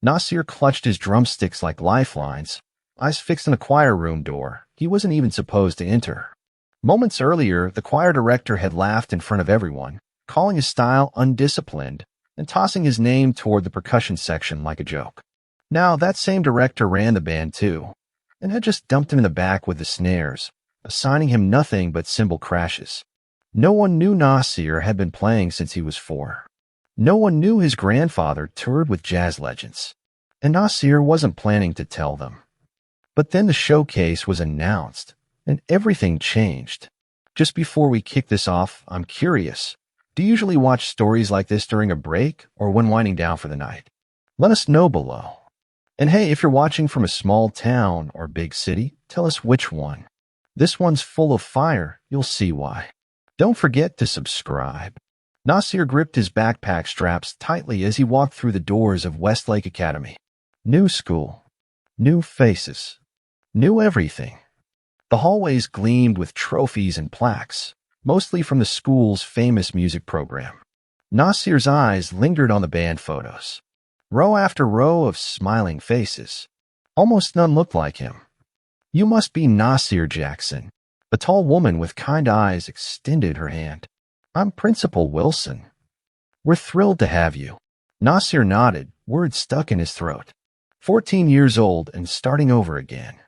Nasir clutched his drumsticks like lifelines, eyes fixed on the choir room door he wasn't even supposed to enter. Moments earlier, the choir director had laughed in front of everyone, calling his style undisciplined and tossing his name toward the percussion section like a joke. Now, that same director ran the band too, and had just dumped him in the back with the snares, assigning him nothing but cymbal crashes. No one knew Nasir had been playing since he was 4. No one knew his grandfather toured with jazz legends, and Nasir wasn't planning to tell them. But then the showcase was announced, and everything changed. Just before we kick this off, I'm curious, do you usually watch stories like this during a break or when winding down for the night? Let us know below. And hey, if you're watching from a small town or big city, tell us which one. This one's full of fire, you'll see why. Don't forget to subscribe. Nasir gripped his backpack straps tightly as he walked through the doors of Westlake Academy. New school, new faces, new everything. The hallways gleamed with trophies and plaques, mostly from the school's famous music program. Nasir's eyes lingered on the band photos. Row after row of smiling faces. Almost none looked like him. You must be Nasir Jackson. A tall woman with kind eyes extended her hand. I'm Principal Wilson. We're thrilled to have you. Nasir nodded, words stuck in his throat. 14 years old and starting over again.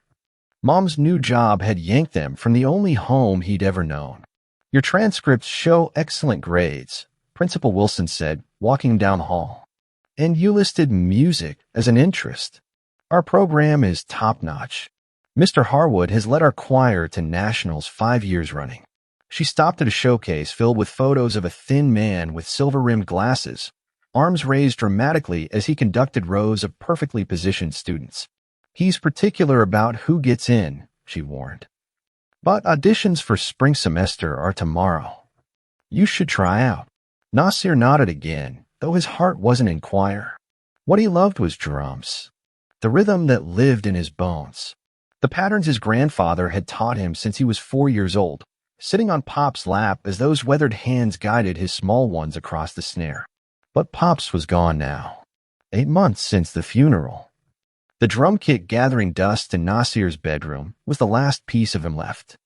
Mom's new job had yanked them from the only home he'd ever known. Your transcripts show excellent grades, Principal Wilson said, walking down the hall. And you listed music as an interest. Our program is top-notch. Mr. Harwood has led our choir to nationals 5 years running. She stopped at a showcase filled with photos of a thin man with silver-rimmed glasses, arms raised dramatically as he conducted rows of perfectly positioned students. He's particular about who gets in, she warned. But auditions for spring semester are tomorrow. You should try out. Nasir nodded again, though his heart wasn't in choir. What he loved was drums, the rhythm that lived in his bones. The patterns his grandfather had taught him since he was 4 years old, sitting on Pop's lap as those weathered hands guided his small ones across the snare. But Pops was gone now. 8 months since the funeral. The drum kit gathering dust in Nasir's bedroom was the last piece of him left.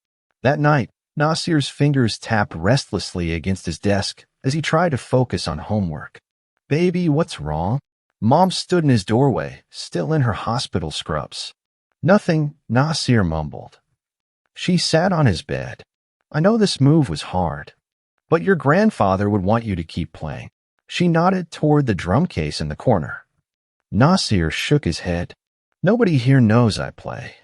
That night, Nasir's fingers tapped restlessly against his desk as he tried to focus on homework. Baby, what's wrong? Mom stood in his doorway, still in her hospital scrubs. Nothing, Nasir mumbled. She sat on his bed. I know this move was hard, but your grandfather would want you to keep playing. She nodded toward the drum case in the corner. Nasir shook his head. Nobody here knows I play,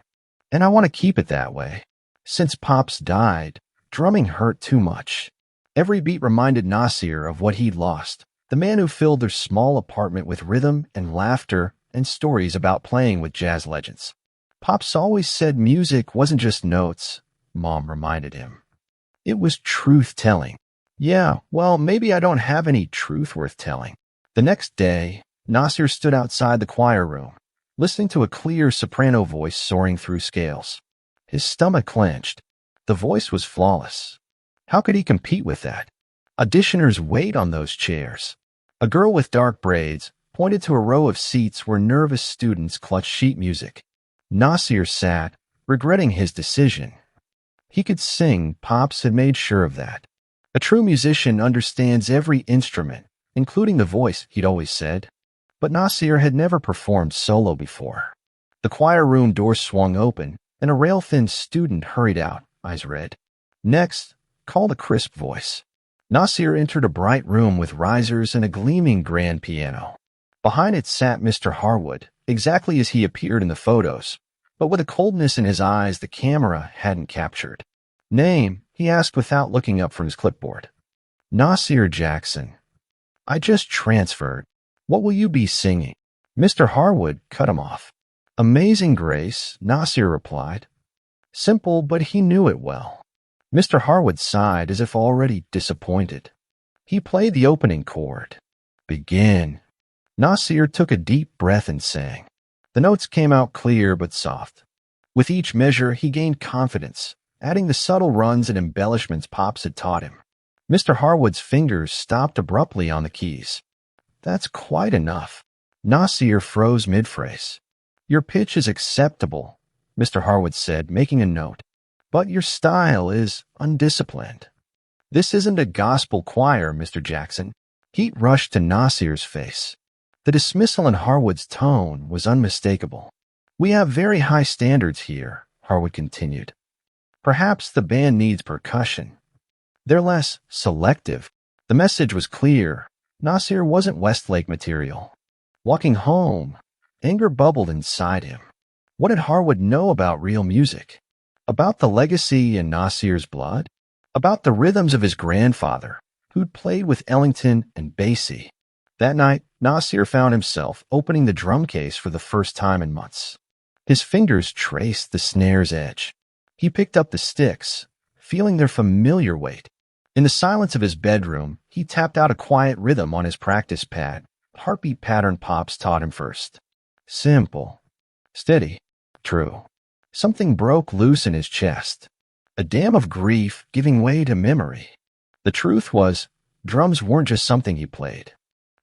and I want to keep it that way. Since Pops died, drumming hurt too much. Every beat reminded Nasir of what he'd lost, the man who filled their small apartment with rhythm and laughter and stories about playing with jazz legends. Pops always said music wasn't just notes, Mom reminded him. It was truth-telling. Yeah, well, maybe I don't have any truth worth telling. The next day, Nasir stood outside the choir room, listening to a clear soprano voice soaring through scales. His stomach clenched. The voice was flawless. How could he compete with that? Auditioners wait on those chairs. A girl with dark braids pointed to a row of seats where nervous students clutched sheet music. Nasir sat, regretting his decision. He could sing, Pops had made sure of that. A true musician understands every instrument, including the voice, he'd always said. But Nasir had never performed solo before. The choir room door swung open, and a rail-thin student hurried out, eyes red. Next, called a crisp voice. Nasir entered a bright room with risers and a gleaming grand piano. Behind it sat Mr. Harwood, exactly as he appeared in the photos, but with a coldness in his eyes the camera hadn't captured. Name, he asked without looking up from his clipboard. Nasir Jackson. I just transferred. What will you be singing? Mr. Harwood cut him off. Amazing Grace, Nasir replied. Simple, but he knew it well. Mr. Harwood sighed as if already disappointed. He played the opening chord. Begin. Nasir took a deep breath and sang. The notes came out clear but soft. With each measure, he gained confidence, adding the subtle runs and embellishments Pops had taught him. Mr. Harwood's fingers stopped abruptly on the keys. That's quite enough. Nasir froze mid-phrase. Your pitch is acceptable, Mr. Harwood said, making a note. But your style is undisciplined. This isn't a gospel choir, Mr. Jackson. Heat rushed to Nasir's face. The dismissal in Harwood's tone was unmistakable. We have very high standards here, Harwood continued. Perhaps the band needs percussion. They're less selective. The message was clear. Nasir wasn't Westlake material. Walking home, anger bubbled inside him. What did Harwood know about real music? About the legacy in Nasir's blood? About the rhythms of his grandfather, who'd played with Ellington and Basie? That night, Nasir found himself opening the drum case for the first time in months. His fingers traced the snare's edge. He picked up the sticks, feeling their familiar weight. In the silence of his bedroom, he tapped out a quiet rhythm on his practice pad. Heartbeat pattern Pops taught him first. Simple. Steady. True. Something broke loose in his chest. A dam of grief giving way to memory. The truth was, drums weren't just something he played.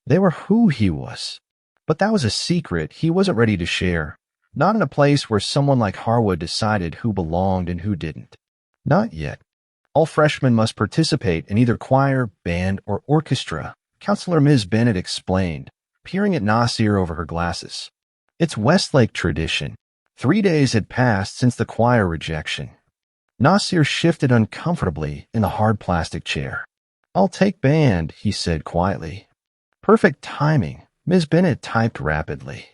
They were who he was. But that was a secret he wasn't ready to share. Not in a place where someone like Harwood decided who belonged and who didn't. Not yet. All freshmen must participate in either choir, band, or orchestra, Counselor Ms. Bennett explained, peering at Nasir over her glasses. It's Westlake tradition. 3 days had passed since the choir rejection. Nasir shifted uncomfortably in the hard plastic chair. I'll take band, he said quietly. Perfect timing, Ms. Bennett typed rapidly.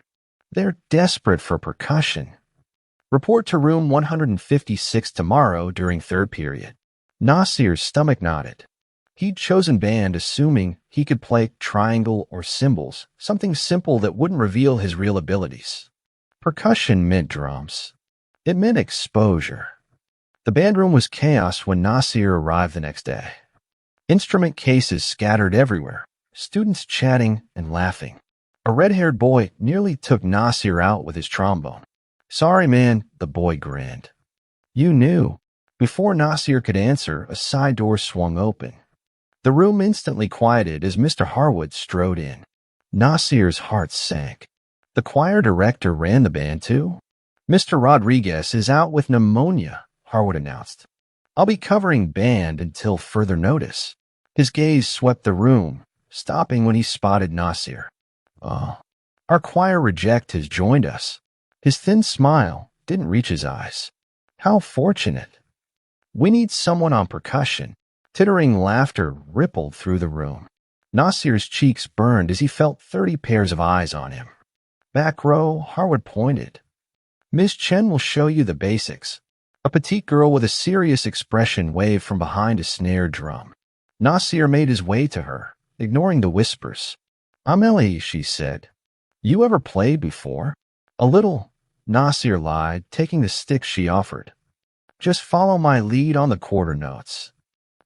They're desperate for percussion. Report to room 156 tomorrow during third period. Nasir's stomach nodded. He'd chosen band assuming he could play triangle or cymbals, something simple that wouldn't reveal his real abilities. Percussion meant drums. It meant exposure. The band room was chaos when Nasir arrived the next day. Instrument cases scattered everywhere, students chatting and laughing. A red-haired boy nearly took Nasir out with his trombone. Sorry, man, the boy grinned. You knew. Before Nasir could answer, a side door swung open. The room instantly quieted as Mr. Harwood strode in. Nasir's heart sank. The choir director ran the band too. Mr. Rodriguez is out with pneumonia, Harwood announced. I'll be covering band until further notice. His gaze swept the room, stopping when he spotted Nasir. Oh, our choir reject has joined us. His thin smile didn't reach his eyes. How fortunate. We need someone on percussion. Tittering laughter rippled through the room. Nasir's cheeks burned as he felt 30 pairs of eyes on him. Back row, Harwood pointed. Miss Chen will show you the basics. A petite girl with a serious expression waved from behind a snare drum. Nasir made his way to her, ignoring the whispers. I'm Ellie, she said. You ever played before? A little, Nasir lied, taking the stick she offered. Just follow my lead on the quarter notes.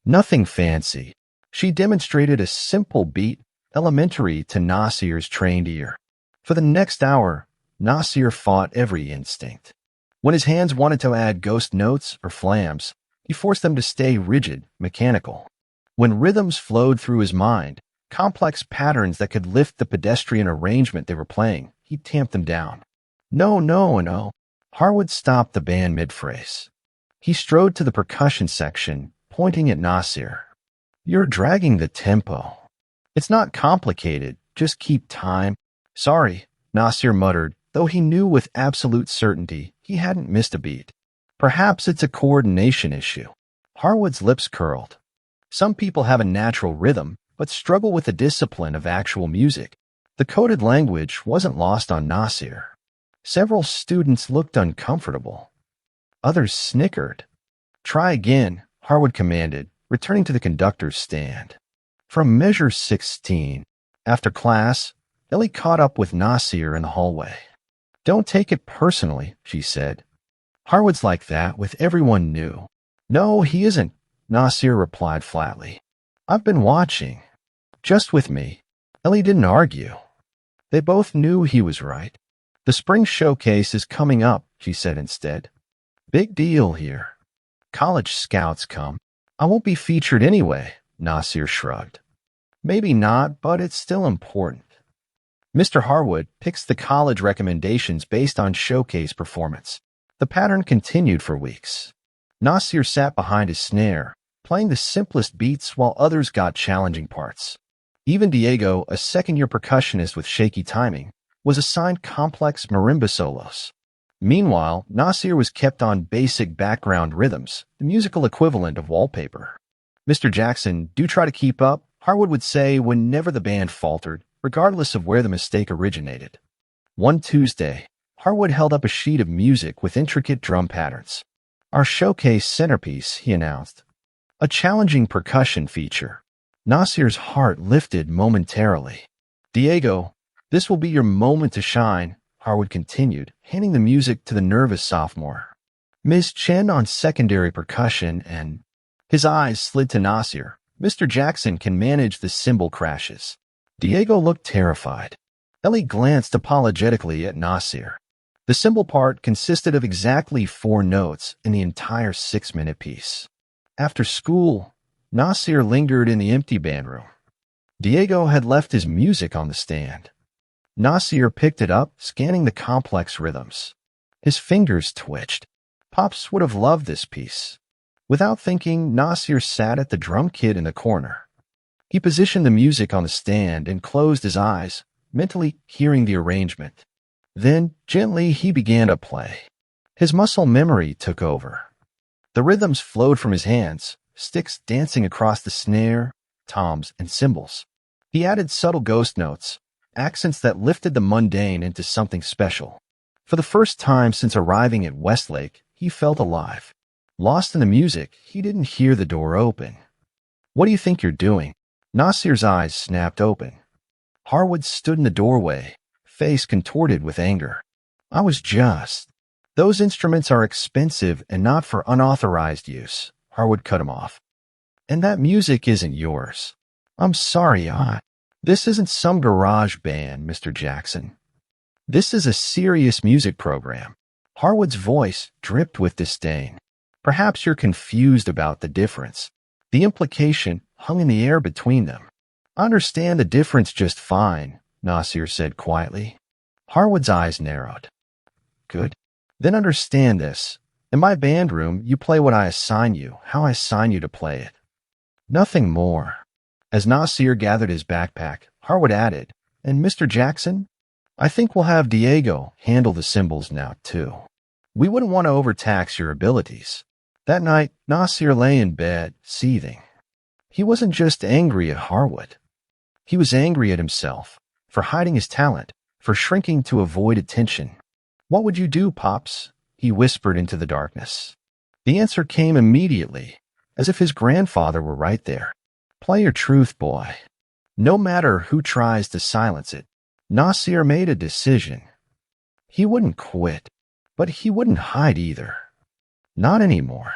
Nothing fancy. She demonstrated a simple beat, elementary to Nasir's trained ear. For the next hour, Nasir fought every instinct. When his hands wanted to add ghost notes or flams, he forced them to stay rigid, mechanical. When rhythms flowed through his mind, complex patterns that could lift the pedestrian arrangement they were playing, he tamped them down. No. Harwood stopped the band mid-phrase. He strode to the percussion section, pointing at Nasir. You're dragging the tempo. It's not complicated. Just keep time. Sorry, Nasir muttered, though he knew with absolute certainty he hadn't missed a beat. Perhaps it's a coordination issue. Harwood's lips curled. Some people have a natural rhythm, but struggle with the discipline of actual music. The coded language wasn't lost on Nasir. Several students looked uncomfortable. Others snickered. Try again, Harwood commanded, returning to the conductor's stand. From measure 16, after class, Ellie caught up with Nasir in the hallway. Don't take it personally, she said. Harwood's like that with everyone new. No, he isn't, Nasir replied flatly. I've been watching. Just with me. Ellie didn't argue. They both knew he was right. The spring showcase is coming up, she said instead. Big deal here. College scouts come. I won't be featured anyway, Nasir shrugged. Maybe not, but it's still important. Mr. Harwood picks the college recommendations based on showcase performance. The pattern continued for weeks. Nasir sat behind his snare, playing the simplest beats while others got challenging parts. Even Diego, a second-year percussionist with shaky timing, was assigned complex marimba solos. Meanwhile, Nasir was kept on basic background rhythms, the musical equivalent of wallpaper. Mr. Jackson, do try to keep up, Harwood would say whenever the band faltered, regardless of where the mistake originated. One Tuesday, Harwood held up a sheet of music with intricate drum patterns. Our showcase centerpiece, he announced. A challenging percussion feature. Nasir's heart lifted momentarily. Diego, this will be your moment to shine, Harwood continued, handing the music to the nervous sophomore. Ms. Chen on secondary percussion and... His eyes slid to Nasir. Mr. Jackson can manage the cymbal crashes. Diego looked terrified. Ellie glanced apologetically at Nasir. The cymbal part consisted of exactly 4 notes in the entire 6-minute piece. After school, Nasir lingered in the empty band room. Diego had left his music on the stand. Nasir picked it up, scanning the complex rhythms. His fingers twitched. Pops would have loved this piece. Without thinking, Nasir sat at the drum kit in the corner. He positioned the music on the stand and closed his eyes, mentally hearing the arrangement. Then, gently, he began to play. His muscle memory took over. The rhythms flowed from his hands, sticks dancing across the snare, toms, and cymbals. He added subtle ghost notes, accents that lifted the mundane into something special. For the first time since arriving at Westlake, he felt alive. Lost in the music, he didn't hear the door open. What do you think you're doing? Nasir's eyes snapped open. Harwood stood in the doorway, face contorted with anger. I was just... Those instruments are expensive and not for unauthorized use. Harwood cut him off. And that music isn't yours. I'm sorry, This isn't some garage band, Mr. Jackson. This is a serious music program. Harwood's voice dripped with disdain. Perhaps you're confused about the difference. The implication hung in the air between them. I understand the difference just fine, Nasir said quietly. Harwood's eyes narrowed. Good. Then understand this. In my band room, you play what I assign you, how I assign you to play it. Nothing more. As Nasir gathered his backpack, Harwood added, and Mr. Jackson, I think we'll have Diego handle the cymbals now, too. We wouldn't want to overtax your abilities. That night, Nasir lay in bed, seething. He wasn't just angry at Harwood. He was angry at himself, for hiding his talent, for shrinking to avoid attention. What would you do, Pops? He whispered into the darkness. The answer came immediately, as if his grandfather were right there. Play your truth, boy. No matter who tries to silence it, Nasir made a decision. He wouldn't quit, but he wouldn't hide either. Not anymore.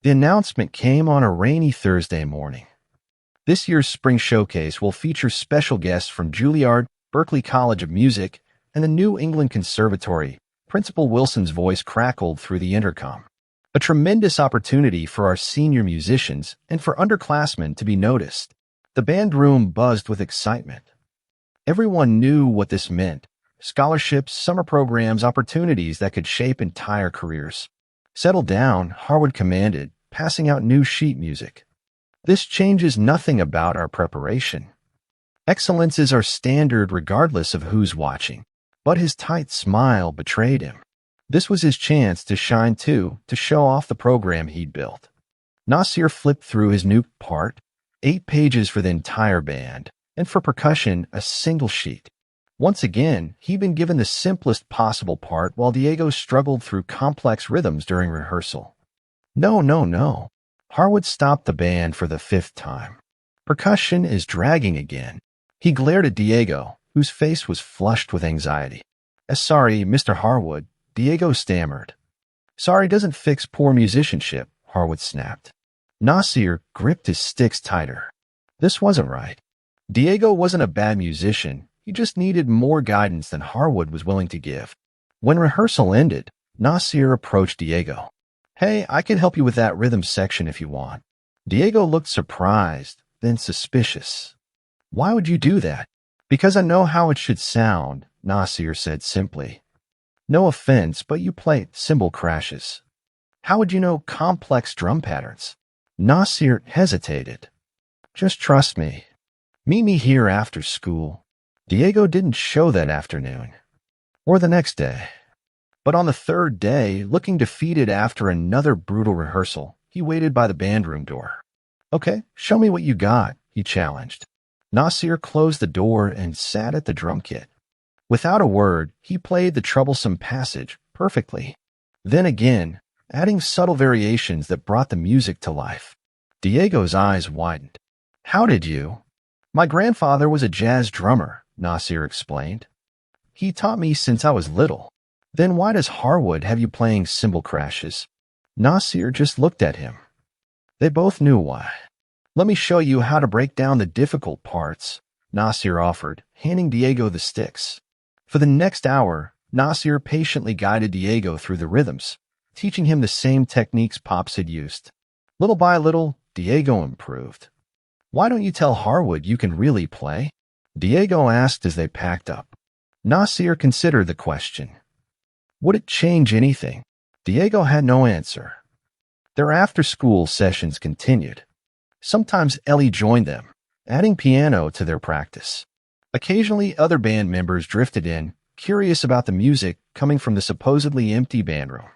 The announcement came on a rainy Thursday morning. This year's spring showcase will feature special guests from Juilliard, Berklee College of Music, and the New England Conservatory. Principal Wilson's voice crackled through the intercom. A tremendous opportunity for our senior musicians and for underclassmen to be noticed. The band room buzzed with excitement. Everyone knew what this meant. Scholarships, summer programs, opportunities that could shape entire careers. Settle down, Harwood commanded, passing out new sheet music. This changes nothing about our preparation. Excellence is our standard regardless of who's watching. But his tight smile betrayed him. This was his chance to shine too, to show off the program he'd built. Nasir flipped through his new part, 8 pages for the entire band, and for percussion, a single sheet. Once again, he'd been given the simplest possible part while Diego struggled through complex rhythms during rehearsal. No. Harwood stopped the band for the 5th time. Percussion is dragging again. He glared at Diego, whose face was flushed with anxiety. Sorry, Mr. Harwood, Diego stammered. Sorry doesn't fix poor musicianship, Harwood snapped. Nasir gripped his sticks tighter. This wasn't right. Diego wasn't a bad musician. He just needed more guidance than Harwood was willing to give. When rehearsal ended, Nasir approached Diego. Hey, I can help you with that rhythm section if you want. Diego looked surprised, then suspicious. Why would you do that? Because I know how it should sound, Nasir said simply. No offense, but you play cymbal crashes. How would you know complex drum patterns? Nasir hesitated. Just trust me. Meet me here after school. Diego didn't show that afternoon, or the next day. But on the third day, looking defeated after another brutal rehearsal, he waited by the band room door. Okay, show me what you got, he challenged. Nasir closed the door and sat at the drum kit. Without a word, he played the troublesome passage perfectly. Then again, adding subtle variations that brought the music to life. Diego's eyes widened. How did you? My grandfather was a jazz drummer, Nasir explained. He taught me since I was little. Then why does Harwood have you playing cymbal crashes? Nasir just looked at him. They both knew why. Let me show you how to break down the difficult parts, Nasir offered, handing Diego the sticks. For the next hour, Nasir patiently guided Diego through the rhythms, teaching him the same techniques Pops had used. Little by little, Diego improved. Why don't you tell Harwood you can really play? Diego asked as they packed up. Nasir considered the question. Would it change anything? Diego had no answer. Their after-school sessions continued. Sometimes Ellie joined them, adding piano to their practice. Occasionally, other band members drifted in, curious about the music coming from the supposedly empty bandroom.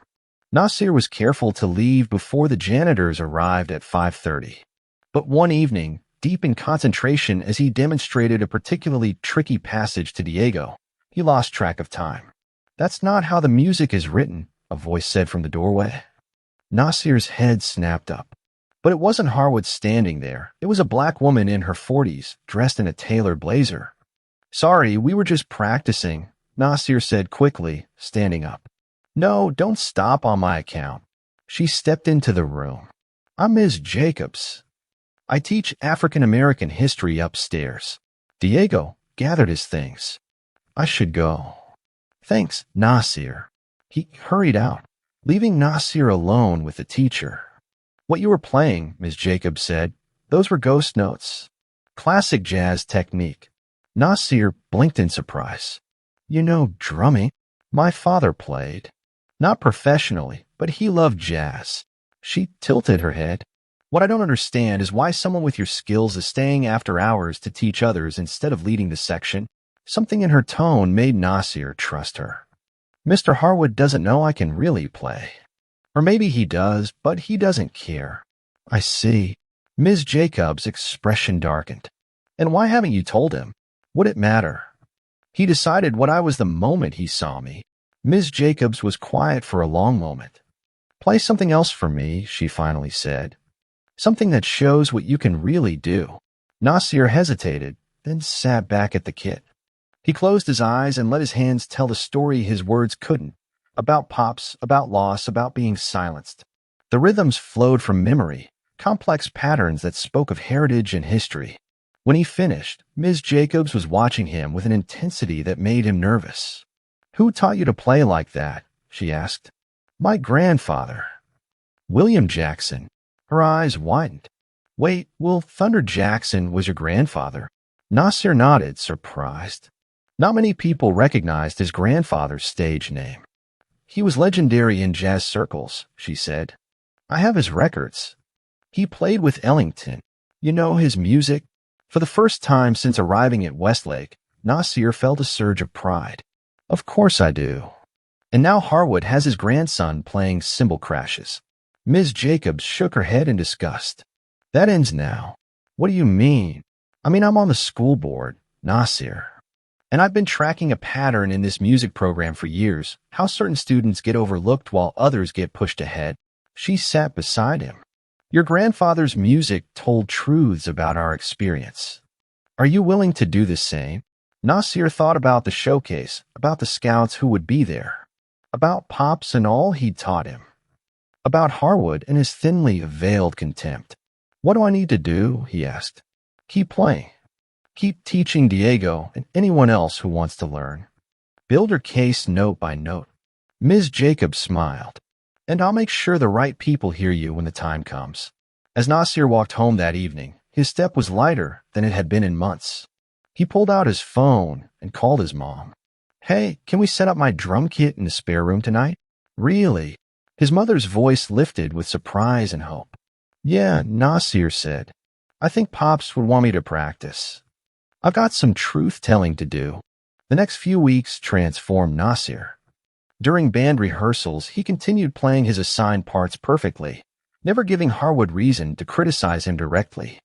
Nasir was careful to leave before the janitors arrived at 5:30. But one evening, deep in concentration as he demonstrated a particularly tricky passage to Diego, he lost track of time. That's not how the music is written, a voice said from the doorway. Nasir's head snapped up. But it wasn't Harwood standing there. It was a black woman in her 40s, dressed in a tailored blazer. Sorry, we were just practicing, Nasir said quickly, standing up. No, don't stop on my account. She stepped into the room. I'm Ms. Jacobs. I teach African American history upstairs. Diego gathered his things. I should go. Thanks, Nasir. He hurried out, leaving Nasir alone with the teacher. What you were playing, Ms. Jacobs said, those were ghost notes. Classic jazz technique. Nasir blinked in surprise. You know drumming? My father played. Not professionally, but he loved jazz. She tilted her head. What I don't understand is why someone with your skills is staying after hours to teach others instead of leading the section. Something in her tone made Nasir trust her. Mr. Harwood doesn't know I can really play. Or maybe he does, but he doesn't care. I see. Ms. Jacobs' expression darkened. And why haven't you told him? Would it matter? He decided what I was the moment he saw me. Ms. Jacobs was quiet for a long moment. Play something else for me, she finally said. Something that shows what you can really do. Nasir hesitated, then sat back at the kit. He closed his eyes and let his hands tell the story his words couldn't. About Pops, about loss, about being silenced. The rhythms flowed from memory, complex patterns that spoke of heritage and history. When he finished, Ms. Jacobs was watching him with an intensity that made him nervous. Who taught you to play like that? She asked. My grandfather. William Jackson. Her eyes widened. Wait, Will Thunder Jackson was your grandfather? Nasir nodded, surprised. Not many people recognized his grandfather's stage name. He was legendary in jazz circles, she said. I have his records. He played with Ellington. You know his music? For the first time since arriving at Westlake, Nasir felt a surge of pride. Of course I do. And now Harwood has his grandson playing cymbal crashes. Ms. Jacobs shook her head in disgust. That ends now. What do you mean? I mean, I'm on the school board, Nasir. And I've been tracking a pattern in this music program for years, how certain students get overlooked while others get pushed ahead. She sat beside him. Your grandfather's music told truths about our experience. Are you willing to do the same? Nasir thought about the showcase, about the scouts who would be there, about Pops and all he'd taught him, about Harwood and his thinly veiled contempt. What do I need to do? He asked. Keep playing. Keep teaching Diego and anyone else who wants to learn. Build your case note by note. Ms. Jacobs smiled. And I'll make sure the right people hear you when the time comes. As Nasir walked home that evening, his step was lighter than it had been in months. He pulled out his phone and called his mom. "Hey, can we set up my drum kit in the spare room tonight?" "Really?" His mother's voice lifted with surprise and hope. "Yeah," Nasir said. "I think Pops would want me to practice. I've got some truth-telling to do." The next few weeks transformed Nasir. During band rehearsals, he continued playing his assigned parts perfectly, never giving Harwood reason to criticize him directly.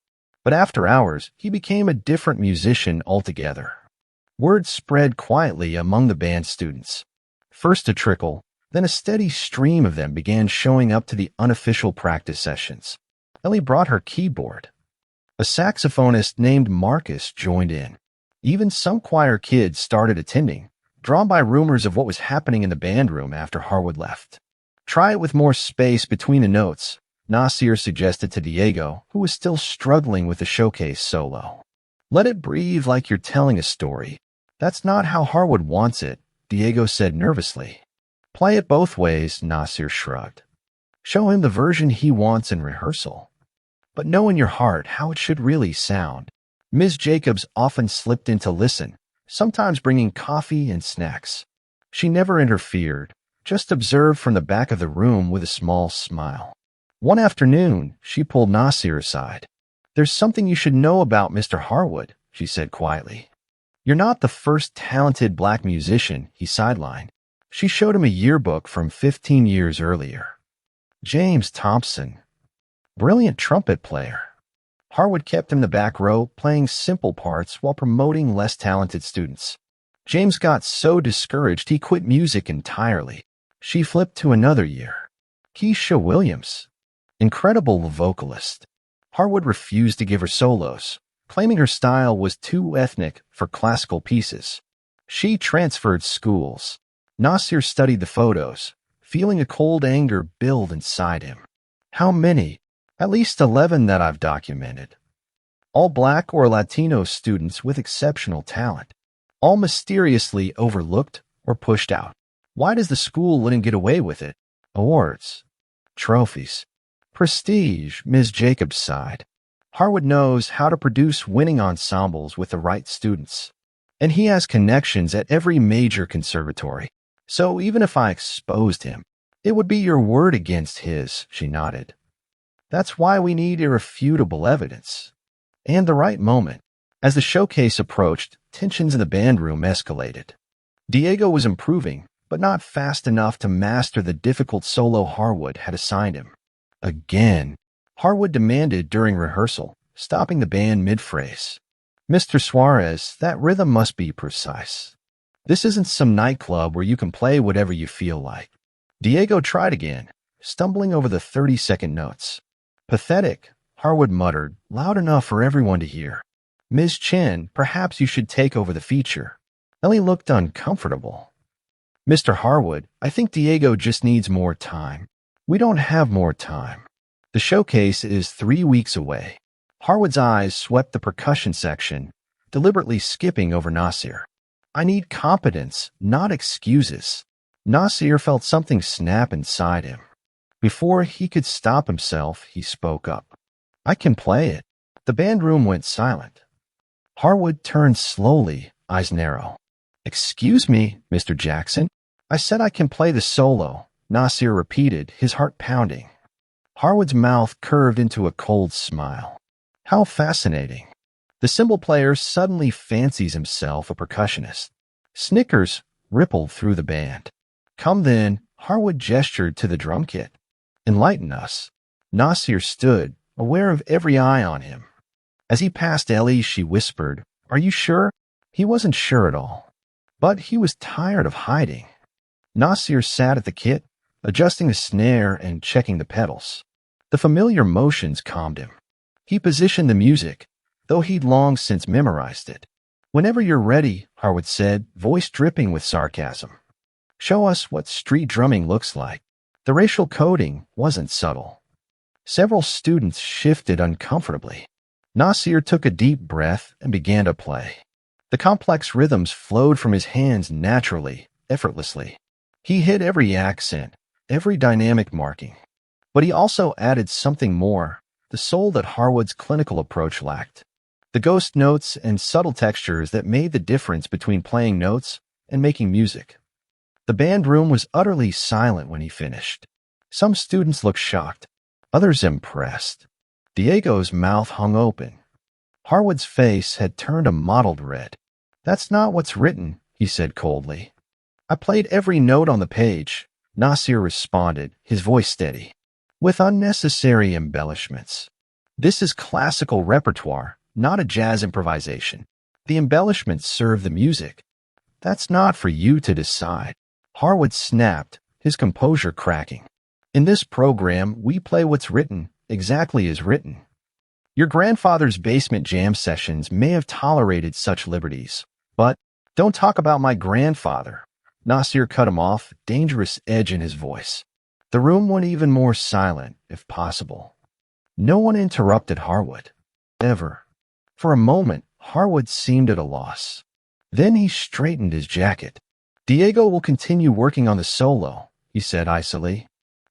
But after hours, he became a different musician altogether. Word spread quietly among the band students. First a trickle, then a steady stream of them began showing up to the unofficial practice sessions. Ellie brought her keyboard. A saxophonist named Marcus joined in. Even some choir kids started attending, drawn by rumors of what was happening in the band room after Harwood left. "Try it with more space between the notes," Nasir suggested to Diego, who was still struggling with the showcase solo. "Let it breathe like you're telling a story." "That's not how Harwood wants it," Diego said nervously. "Play it both ways," Nasir shrugged. "Show him the version he wants in rehearsal. But know in your heart how it should really sound." Ms. Jacobs often slipped in to listen, sometimes bringing coffee and snacks. She never interfered, just observed from the back of the room with a small smile. One afternoon, she pulled Nasir aside. "There's something you should know about Mr. Harwood," she said quietly. "You're not the first talented black musician," he sidelined. She showed him a yearbook from 15 years earlier. "James Thompson, brilliant trumpet player." Harwood kept him in the back row, playing simple parts while promoting less talented students. James got so discouraged he quit music entirely. She flipped to another year. Keisha Williams, incredible vocalist. Harwood refused to give her solos, claiming her style was too ethnic for classical pieces. She transferred schools. Nasir studied the photos, feeling a cold anger build inside him. "How many?" "At least 11 that I've documented. All black or Latino students with exceptional talent. All mysteriously overlooked or pushed out. Why does the school let him get away with it? Awards, trophies, prestige," Ms. Jacobs sighed. "Harwood knows how to produce winning ensembles with the right students. And he has connections at every major conservatory. So even if I exposed him, it would be your word against his," she nodded. "That's why we need irrefutable evidence." And the right moment. As the showcase approached, tensions in the band room escalated. Diego was improving, but not fast enough to master the difficult solo Harwood had assigned him. Again, Harwood demanded during rehearsal, stopping the band mid-phrase. "Mr. Suarez, that rhythm must be precise. This isn't some nightclub where you can play whatever you feel like." Diego tried again, stumbling over the 30-second notes. "Pathetic," Harwood muttered, loud enough for everyone to hear. "Ms. Chen, perhaps you should take over the feature." Ellie looked uncomfortable. "Mr. Harwood, I think Diego just needs more time." "We don't have more time. The showcase is 3 weeks away." Harwood's eyes swept the percussion section, deliberately skipping over Nasir. "I need competence, not excuses." Nasir felt something snap inside him. Before he could stop himself, he spoke up. "I can play it." The band room went silent. Harwood turned slowly, eyes narrow. "Excuse me, Mr. Jackson. I said I can play the solo," Nasir repeated, his heart pounding. Harwood's mouth curved into a cold smile. "How fascinating. The cymbal player suddenly fancies himself a percussionist." Snickers rippled through the band. "Come then," Harwood gestured to the drum kit. "Enlighten us." Nasir stood, aware of every eye on him. As he passed Ellie, she whispered, "Are you sure?" He wasn't sure at all. But he was tired of hiding. Nasir sat at the kit, adjusting the snare and checking the pedals. The familiar motions calmed him. He positioned the music, though he'd long since memorized it. "Whenever you're ready," Harwood said, voice dripping with sarcasm. "Show us what street drumming looks like." The racial coding wasn't subtle. Several students shifted uncomfortably. Nasir took a deep breath and began to play. The complex rhythms flowed from his hands naturally, effortlessly. He hit every accent, every dynamic marking. But he also added something more, the soul that Harwood's clinical approach lacked. the ghost notes and subtle textures that made the difference between playing notes and making music. The band room was utterly silent when he finished. Some students looked shocked, others impressed. Diego's mouth hung open. Harwood's face had turned a mottled red. "That's not what's written," he said coldly. "I played every note on the page," Nasir responded, his voice steady, "with unnecessary embellishments. This is classical repertoire, not a jazz improvisation. The embellishments serve the music. That's not for you to decide." Harwood snapped, his composure cracking. "In this program, we play what's written, exactly as written. Your grandfather's basement jam sessions may have tolerated such liberties, but don't talk about my grandfather." Nasir cut him off, dangerous edge in his voice. The room went even more silent, if possible. No one interrupted Harwood. Ever. For a moment, Harwood seemed at a loss. Then he straightened his jacket. "Diego will continue working on the solo," he said icily.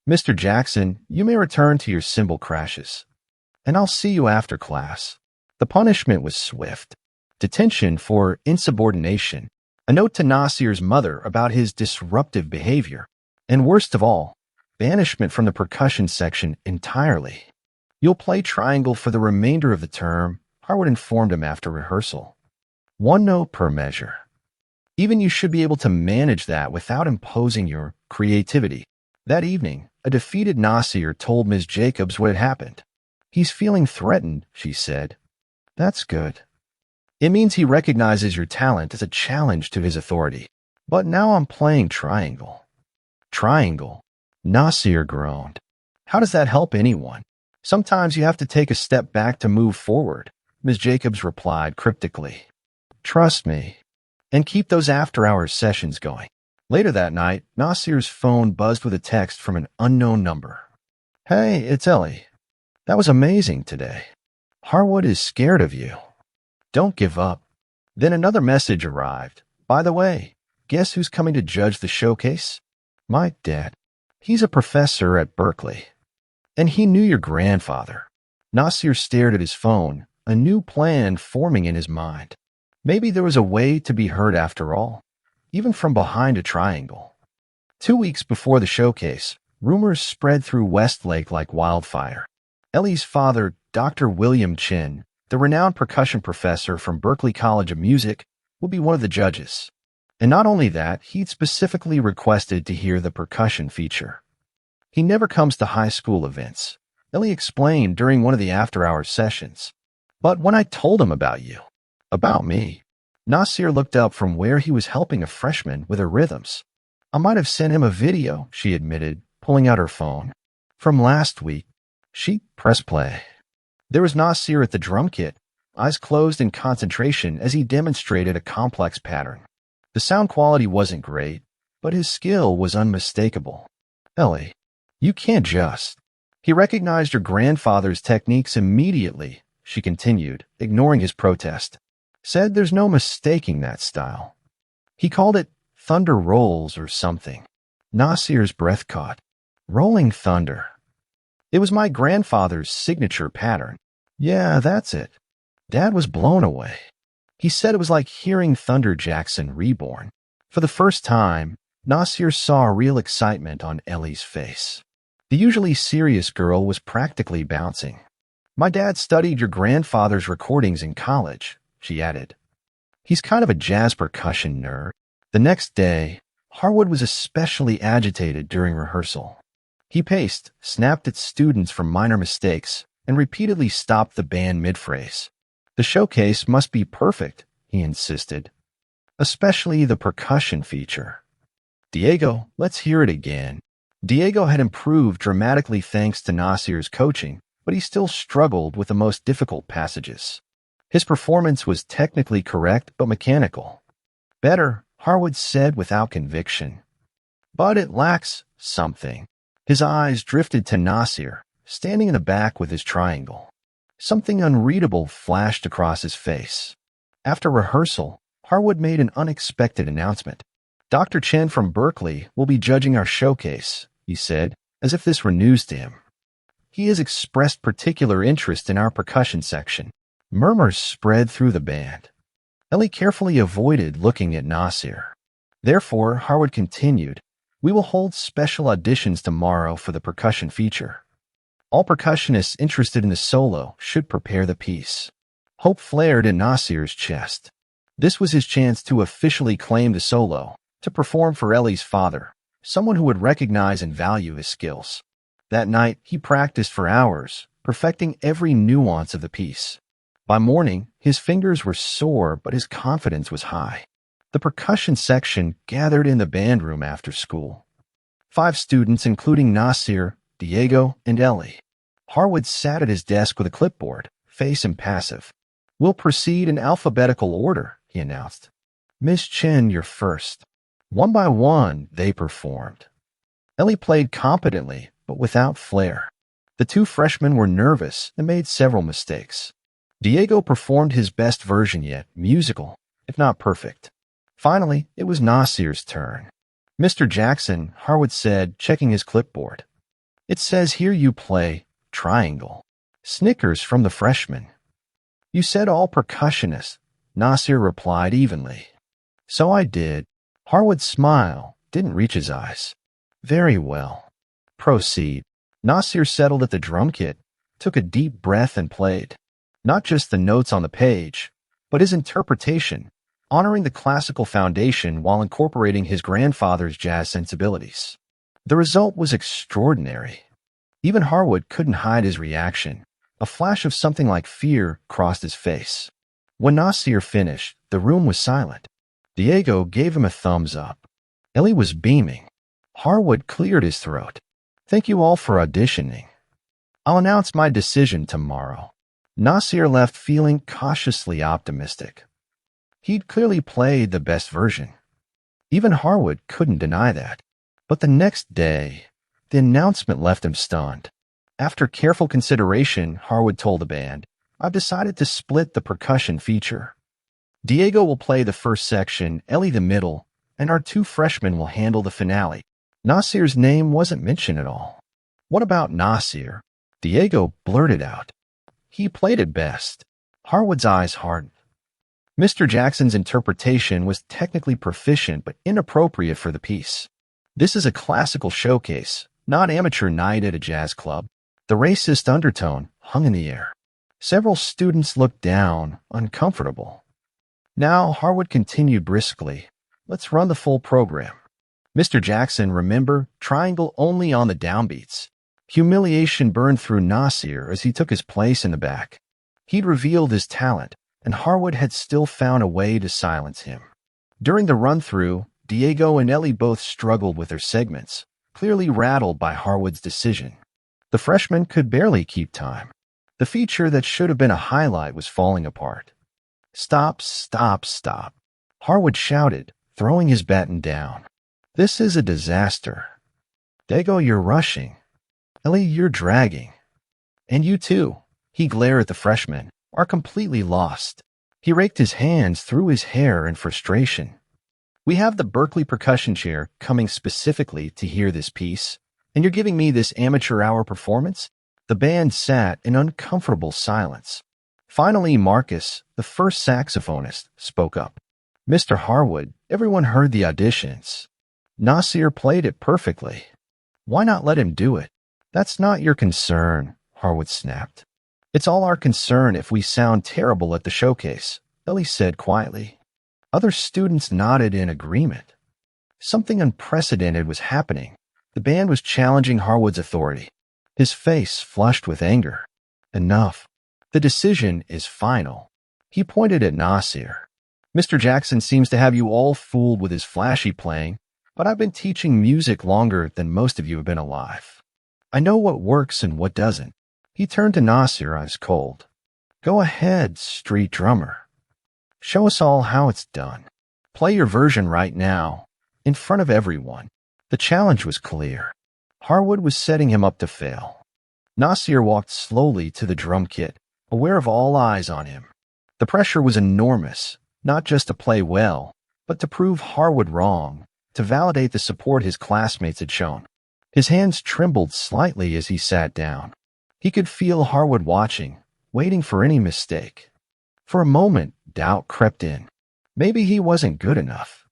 "Mr. Jackson, you may return to your cymbal crashes. And I'll see you after class." The punishment was swift. Detention for insubordination, a note to Nasir's mother about his disruptive behavior, and worst of all, banishment from the percussion section entirely. "You'll play triangle for the remainder of the term," Harwood informed him after rehearsal. "One note per measure. Even you should be able to manage that without imposing your creativity." That evening, a defeated Nasir told Ms. Jacobs what had happened. "He's feeling threatened," she said. "That's good. It means he recognizes your talent as a challenge to his authority. But now I'm playing triangle." "Triangle?" Nasir groaned. "How does that help anyone? Sometimes you have to take a step back to move forward," Ms. Jacobs replied cryptically. "Trust me. And keep those after-hours sessions going." Later that night, Nasir's phone buzzed with a text from an unknown number. "Hey, it's Ellie. That was amazing today. Harwood is scared of you. Don't give up." Then another message arrived. "By the way, guess who's coming to judge the showcase? My dad. He's a professor at Berkeley. And he knew your grandfather." Nasir stared at his phone, a new plan forming in his mind. Maybe there was a way to be heard after all, even from behind a triangle. 2 weeks before the showcase, rumors spread through Westlake like wildfire. Ellie's father, Dr. William Chin, the renowned percussion professor from Berklee College of Music, would be one of the judges. And not only that, he'd specifically requested to hear the percussion feature. "He never comes to high school events," Ellie explained during one of the after-hours sessions. "But when I told him about you," "About me?" Nasir looked up from where he was helping a freshman with her rhythms. "I might have sent him a video," she admitted, pulling out her phone. "From last week." She pressed play. There was Nasir at the drum kit, eyes closed in concentration as he demonstrated a complex pattern. The sound quality wasn't great, but his skill was unmistakable. "Ellie, you can't just." "He recognized your grandfather's techniques immediately," she continued, ignoring his protest. "Said there's no mistaking that style. He called it thunder rolls or something." Nasir's breath caught. Rolling thunder. "It was my grandfather's signature pattern." "Yeah, that's it." Dad was blown away. He said it was like hearing Thunder Jackson reborn. For the first time, Nasir saw real excitement on Ellie's face. The usually serious girl was practically bouncing. "My dad studied your grandfather's recordings in college," she added. "He's kind of a jazz percussion nerd." The next day, Harwood was especially agitated during rehearsal. He paced, snapped at students for minor mistakes, and repeatedly stopped the band mid-phrase. "The showcase must be perfect," he insisted. "Especially the percussion feature." "Diego, let's hear it again." Diego had improved dramatically thanks to Nasir's coaching, but he still struggled with the most difficult passages. His performance was technically correct but mechanical. "Better," Harwood said without conviction. "But it lacks something." His eyes drifted to Nasir, standing in the back with his triangle. Something unreadable flashed across his face. After rehearsal, Harwood made an unexpected announcement. "Dr. Chen from Berkeley will be judging our showcase," he said, as if this were news to him. "He has expressed particular interest in our percussion section. Murmurs spread through the band. Ellie carefully avoided looking at Nasir. Therefore, Harwood continued, "We will hold special auditions tomorrow for the percussion feature. All percussionists interested in the solo should prepare the piece." Hope flared in Nasir's chest. This was his chance to officially claim the solo, to perform for Ellie's father, someone who would recognize and value his skills. That night, he practiced for hours, perfecting every nuance of the piece. By morning, his fingers were sore, but his confidence was high. The percussion section gathered in the band room after school. 5 students, including Nasir, Diego, and Ellie. Harwood sat at his desk with a clipboard, face impassive. "We'll proceed in alphabetical order," he announced. "Miss Chen, you're first." One by one, they performed. Ellie played competently, but without flair. The 2 freshmen were nervous and made several mistakes. Diego performed his best version yet, musical, if not perfect. Finally, it was Nasir's turn. "Mr. Jackson," Harwood said, checking his clipboard. "It says here you play triangle." Snickers from the freshman. "You said all percussionists," Nasir replied evenly. "So I did." Harwood's smile didn't reach his eyes. "Very well. Proceed." Nasir settled at the drum kit, took a deep breath and played. Not just the notes on the page, but his interpretation, honoring the classical foundation while incorporating his grandfather's jazz sensibilities. The result was extraordinary. Even Harwood couldn't hide his reaction. A flash of something like fear crossed his face. When Nasir finished, the room was silent. Diego gave him a thumbs up. Ellie was beaming. Harwood cleared his throat. "Thank you all for auditioning. I'll announce my decision tomorrow." Nasir left feeling cautiously optimistic. He'd clearly played the best version. Even Harwood couldn't deny that. But the next day, the announcement left him stunned. After careful consideration, Harwood told the band, "I've decided to split the percussion feature. Diego will play the first section, Ellie the middle, and our 2 freshmen will handle the finale." Nasir's name wasn't mentioned at all. "What about Nasir?" Diego blurted out. "He played it best." Harwood's eyes hardened. Mr. Jackson's interpretation was technically proficient but inappropriate for the piece. This is a classical showcase, not amateur night at a jazz club. The racist undertone hung in the air. Several students looked down, uncomfortable. Now Harwood continued briskly, "Let's run the full program. Mr. Jackson, remember, triangle only on the downbeats." Humiliation burned through Nasir as he took his place in the back. He'd revealed his talent, and Harwood had still found a way to silence him. During the run-through, Diego and Ellie both struggled with their segments, clearly rattled by Harwood's decision. The freshmen could barely keep time. The feature that should have been a highlight was falling apart. "Stop, stop, stop," Harwood shouted, throwing his baton down. "This is a disaster. Diego, you're rushing. Ellie, you're dragging. And you too," he glared at the freshmen, "are completely lost." He raked his hands through his hair in frustration. "We have the Berkeley percussion chair coming specifically to hear this piece, and you're giving me this amateur hour performance?" The band sat in uncomfortable silence. Finally, Marcus, the first saxophonist, spoke up. "Mr. Harwood, everyone heard the auditions. Nasir played it perfectly. Why not let him do it?" "That's not your concern," Harwood snapped. "It's all our concern if we sound terrible at the showcase," Ellie said quietly. Other students nodded in agreement. Something unprecedented was happening. The band was challenging Harwood's authority. His face flushed with anger. "Enough. The decision is final." He pointed at Nasir. "Mr. Jackson seems to have you all fooled with his flashy playing, but I've been teaching music longer than most of you have been alive. I know what works and what doesn't." He turned to Nasir, eyes cold. "Go ahead, street drummer. Show us all how it's done. Play your version right now, in front of everyone." The challenge was clear. Harwood was setting him up to fail. Nasir walked slowly to the drum kit, aware of all eyes on him. The pressure was enormous, not just to play well, but to prove Harwood wrong, to validate the support his classmates had shown. His hands trembled slightly as he sat down. He could feel Harwood watching, waiting for any mistake. For a moment, doubt crept in. Maybe he wasn't good enough.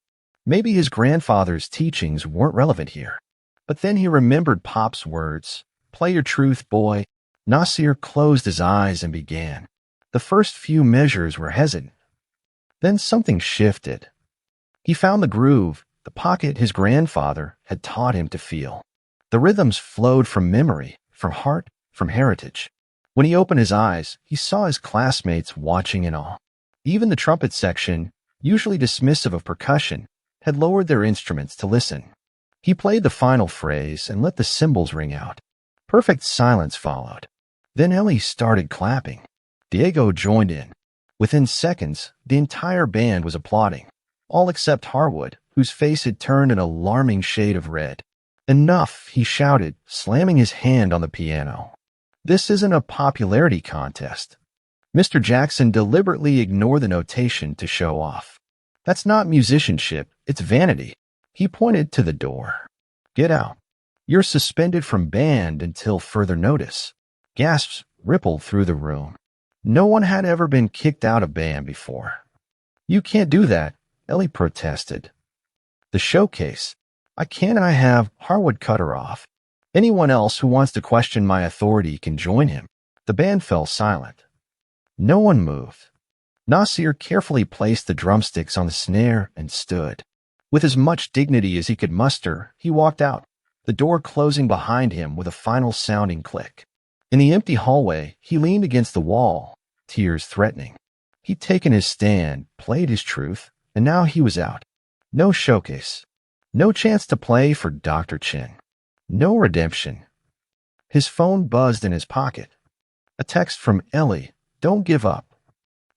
Maybe his grandfather's teachings weren't relevant here. But then he remembered Pop's words, "Play your truth, boy." Nasir closed his eyes and began. The first few measures were hesitant. Then something shifted. He found the groove, the pocket his grandfather had taught him to feel. The rhythms flowed from memory, from heart, from heritage. When he opened his eyes, he saw his classmates watching in awe. Even the trumpet section, usually dismissive of percussion, had lowered their instruments to listen. He played the final phrase and let the cymbals ring out. Perfect silence followed. Then Ellie started clapping. Diego joined in. Within seconds, the entire band was applauding, all except Harwood, whose face had turned an alarming shade of red. "Enough," he shouted, slamming his hand on the piano. "This isn't a popularity contest." Mr. Jackson deliberately ignored the notation to show off. "That's not musicianship, it's vanity." He pointed to the door. "Get out. You're suspended from band until further notice." Gasps rippled through the room. No one had ever been kicked out of band before. "You can't do that," Ellie protested. "The showcase. I can and I have." Harwood cut her off. "Anyone else who wants to question my authority can join him." The band fell silent. No one moved. Nasir carefully placed the drumsticks on the snare and stood. With as much dignity as he could muster, he walked out, the door closing behind him with a final sounding click. In the empty hallway, he leaned against the wall, tears threatening. He'd taken his stand, played his truth, and now he was out. No showcase. No chance to play for Dr. Chen. No redemption. His phone buzzed in his pocket. A text from Ellie. "Don't give up.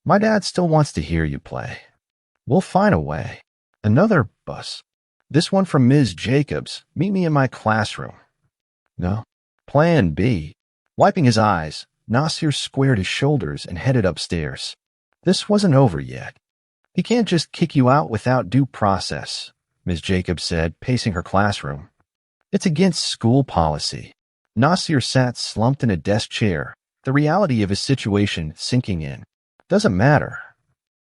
My dad still wants to hear you play. We'll find a way." Another buzz. This one from Ms. Jacobs. "Meet me in my classroom." No. Plan B. Wiping his eyes, Nasir squared his shoulders and headed upstairs. This wasn't over yet. "He can't just kick you out without due process," Ms. Jacobs said, pacing her classroom. "It's against school policy." Nasir sat slumped in a desk chair, the reality of his situation sinking in. "Doesn't matter.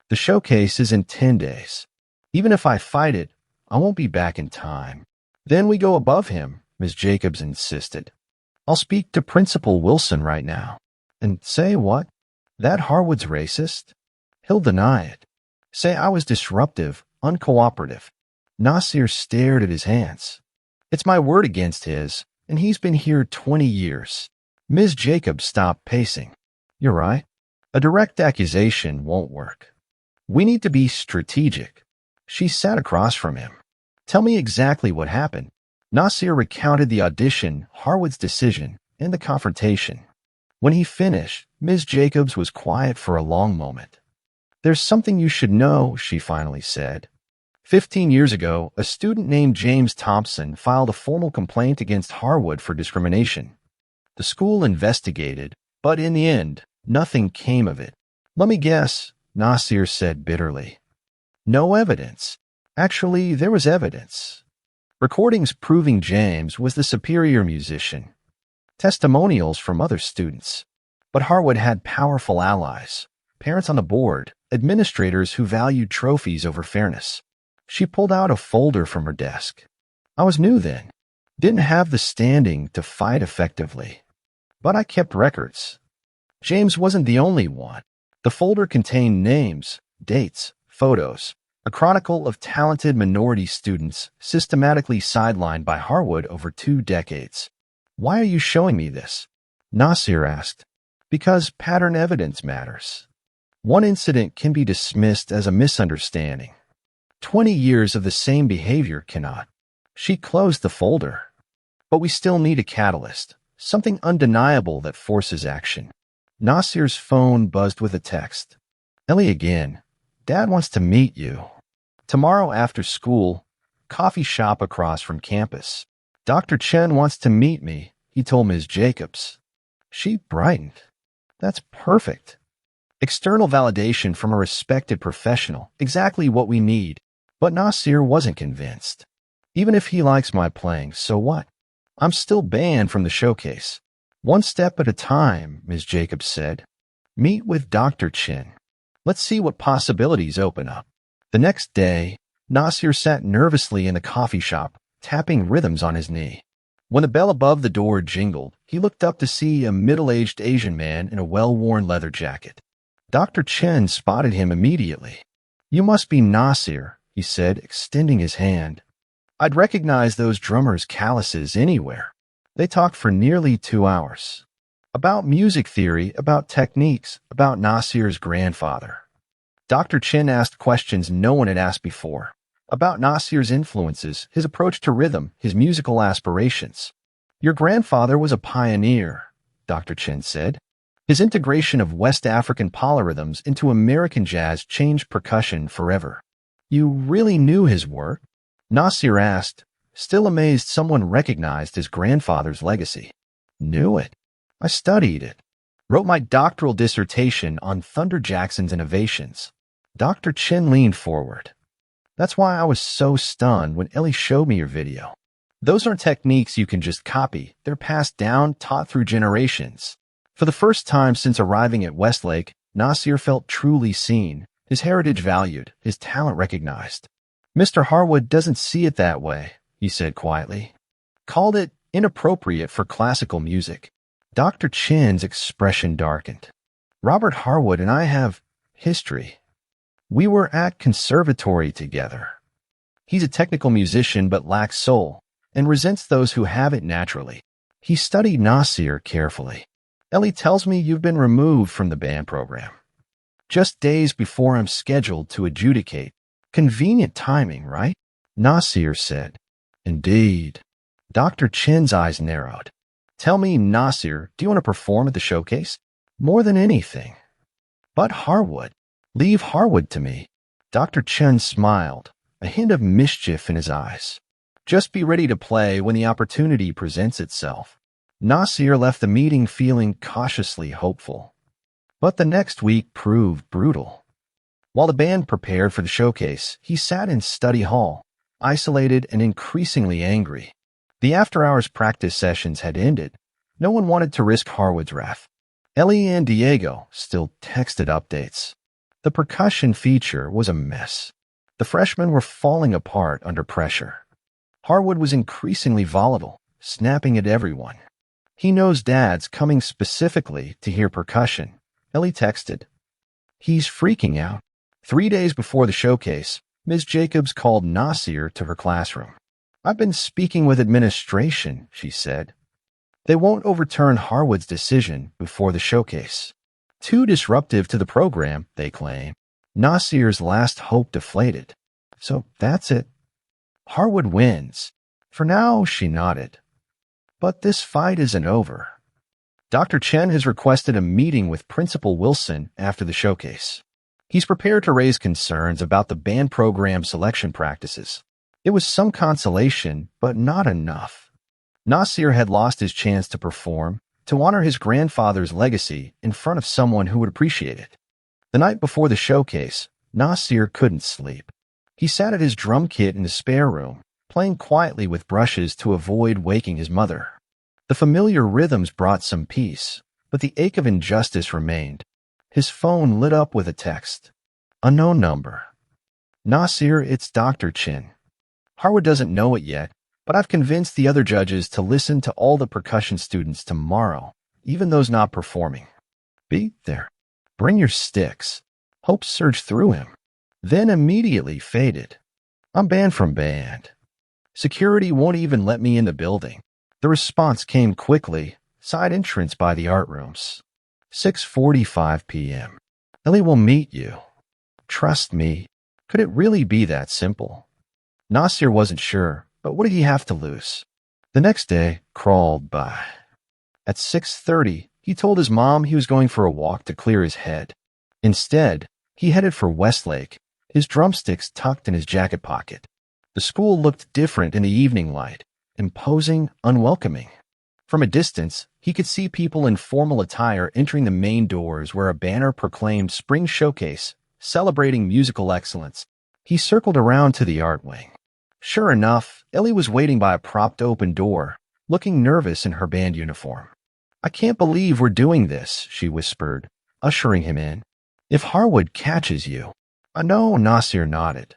The showcase is in 10 days. Even if I fight it, I won't be back in time." "Then we go above him," Ms. Jacobs insisted. "I'll speak to Principal Wilson right now." "And say what? That Harwood's racist?" "He'll deny it. Say I was disruptive, uncooperative." Nasir stared at his hands. "It's my word against his, and he's been here 20 years. Ms. Jacobs stopped pacing. "You're right. A direct accusation won't work. We need to be strategic." She sat across from him. "Tell me exactly what happened." Nasir recounted the audition, Harwood's decision, and the confrontation. When he finished, Ms. Jacobs was quiet for a long moment. "There's something you should know," she finally said. 15 years ago, a student named James Thompson filed a formal complaint against Harwood for discrimination. The school investigated, but in the end, nothing came of it. "Let me guess," Nasir said bitterly. "No evidence." Actually, there was evidence. Recordings proving James was the superior musician. Testimonials from other students. But Harwood had powerful allies, parents on the board, administrators who valued trophies over fairness. She pulled out a folder from her desk. "I was new then. Didn't have the standing to fight effectively. But I kept records." James wasn't the only one. The folder contained names, dates, photos, a chronicle of talented minority students systematically sidelined by Harwood over 2 decades. "Why are you showing me this?" Nasir asked. "Because pattern evidence matters. One incident can be dismissed as a misunderstanding. 20 years of the same behavior cannot." She closed the folder. "But we still need a catalyst, something undeniable that forces action." Nasir's phone buzzed with a text. "Ellie again. Dad wants to meet you. Tomorrow after school, coffee shop across from campus. Dr. Chen wants to meet me," he told Ms. Jacobs. She brightened. "That's perfect. External validation from a respected professional, exactly what we need." But Nasir wasn't convinced. "Even if he likes my playing, so what? I'm still banned from the showcase." "One step at a time," Ms. Jacobs said. "Meet with Dr. Chen. Let's see what possibilities open up. The next day, Nasir sat nervously in the coffee shop, tapping rhythms on his knee. When the bell above the door jingled, he looked up to see a middle-aged Asian man in a well-worn leather jacket. Dr. Chen spotted him immediately. "You must be Nasir," he said, extending his hand. I'd recognize those drummers' calluses anywhere. They talked for nearly 2 hours. About music theory, about techniques, about Nasir's grandfather. Dr. Chen asked questions no one had asked before. About Nasir's influences, his approach to rhythm, his musical aspirations. "Your grandfather was a pioneer," Dr. Chen said. "His integration of West African polyrhythms into American jazz changed percussion forever." "You really knew his work?" Nasir asked, still amazed someone recognized his grandfather's legacy. "Knew it. I studied it. Wrote my doctoral dissertation on Thunder Jackson's innovations." Dr. Chen leaned forward. "That's why I was so stunned when Ellie showed me your video. Those aren't techniques you can just copy. They're passed down, taught through generations." For the first time since arriving at Westlake, Nasir felt truly seen, his heritage valued, his talent recognized. "Mr. Harwood doesn't see it that way," he said quietly. "Called it inappropriate for classical music." Dr. Chen's expression darkened. "Robert Harwood and I have history. We were at conservatory together. He's a technical musician but lacks soul, and resents those who have it naturally." He studied Nasir carefully. "Ellie tells me you've been removed from the band program. Just days before I'm scheduled to adjudicate. Convenient timing, right?" Nasir said. "Indeed." Dr. Chen's eyes narrowed. "Tell me, Nasir, do you want to perform at the showcase?" "More than anything." "But Harwood." "Leave Harwood to me." Dr. Chen smiled, a hint of mischief in his eyes. "Just be ready to play when the opportunity presents itself." Nasir left the meeting feeling cautiously hopeful. But the next week proved brutal. While the band prepared for the showcase, he sat in study hall, isolated and increasingly angry. The after-hours practice sessions had ended. No one wanted to risk Harwood's wrath. Ellie and Diego still texted updates. The percussion feature was a mess. The freshmen were falling apart under pressure. Harwood was increasingly volatile, snapping at everyone. "He knows Dad's coming specifically to hear percussion," Ellie texted. "He's freaking out." 3 days before the showcase, Ms. Jacobs called Nasir to her classroom. "I've been speaking with administration," she said. "They won't overturn Harwood's decision before the showcase. Too disruptive to the program, they claim." Nasir's last hope deflated. "So that's it. Harwood wins." "For now," she nodded. "But this fight isn't over." Dr. Chen has requested a meeting with Principal Wilson after the showcase. He's prepared to raise concerns about the band program selection practices. It was some consolation, but not enough. Nasir had lost his chance to perform, to honor his grandfather's legacy in front of someone who would appreciate it. The night before the showcase, Nasir couldn't sleep. He sat at his drum kit in the spare room, playing quietly with brushes to avoid waking his mother. The familiar rhythms brought some peace, but the ache of injustice remained. His phone lit up with a text. "Unknown number." "Nasir, it's Dr. Chen. Harwood doesn't know it yet, but I've convinced the other judges to listen to all the percussion students tomorrow, even those not performing. Be there. Bring your sticks." Hope surged through him, then immediately faded. "I'm banned from band. Security won't even let me in the building." The response came quickly, side entrance by the art rooms. 6:45 p.m. "Ellie will meet you. Trust me." Could it really be that simple? Nasir wasn't sure, but what did he have to lose? The next day crawled by. At 6:30, he told his mom he was going for a walk to clear his head. Instead, he headed for Westlake, his drumsticks tucked in his jacket pocket. The school looked different in the evening light, imposing, unwelcoming. From a distance, he could see people in formal attire entering the main doors where a banner proclaimed Spring Showcase, celebrating musical excellence. He circled around to the art wing. Sure enough, Ellie was waiting by a propped open door, looking nervous in her band uniform. "I can't believe we're doing this," she whispered, ushering him in. If Harwood catches you. No, Nasir nodded.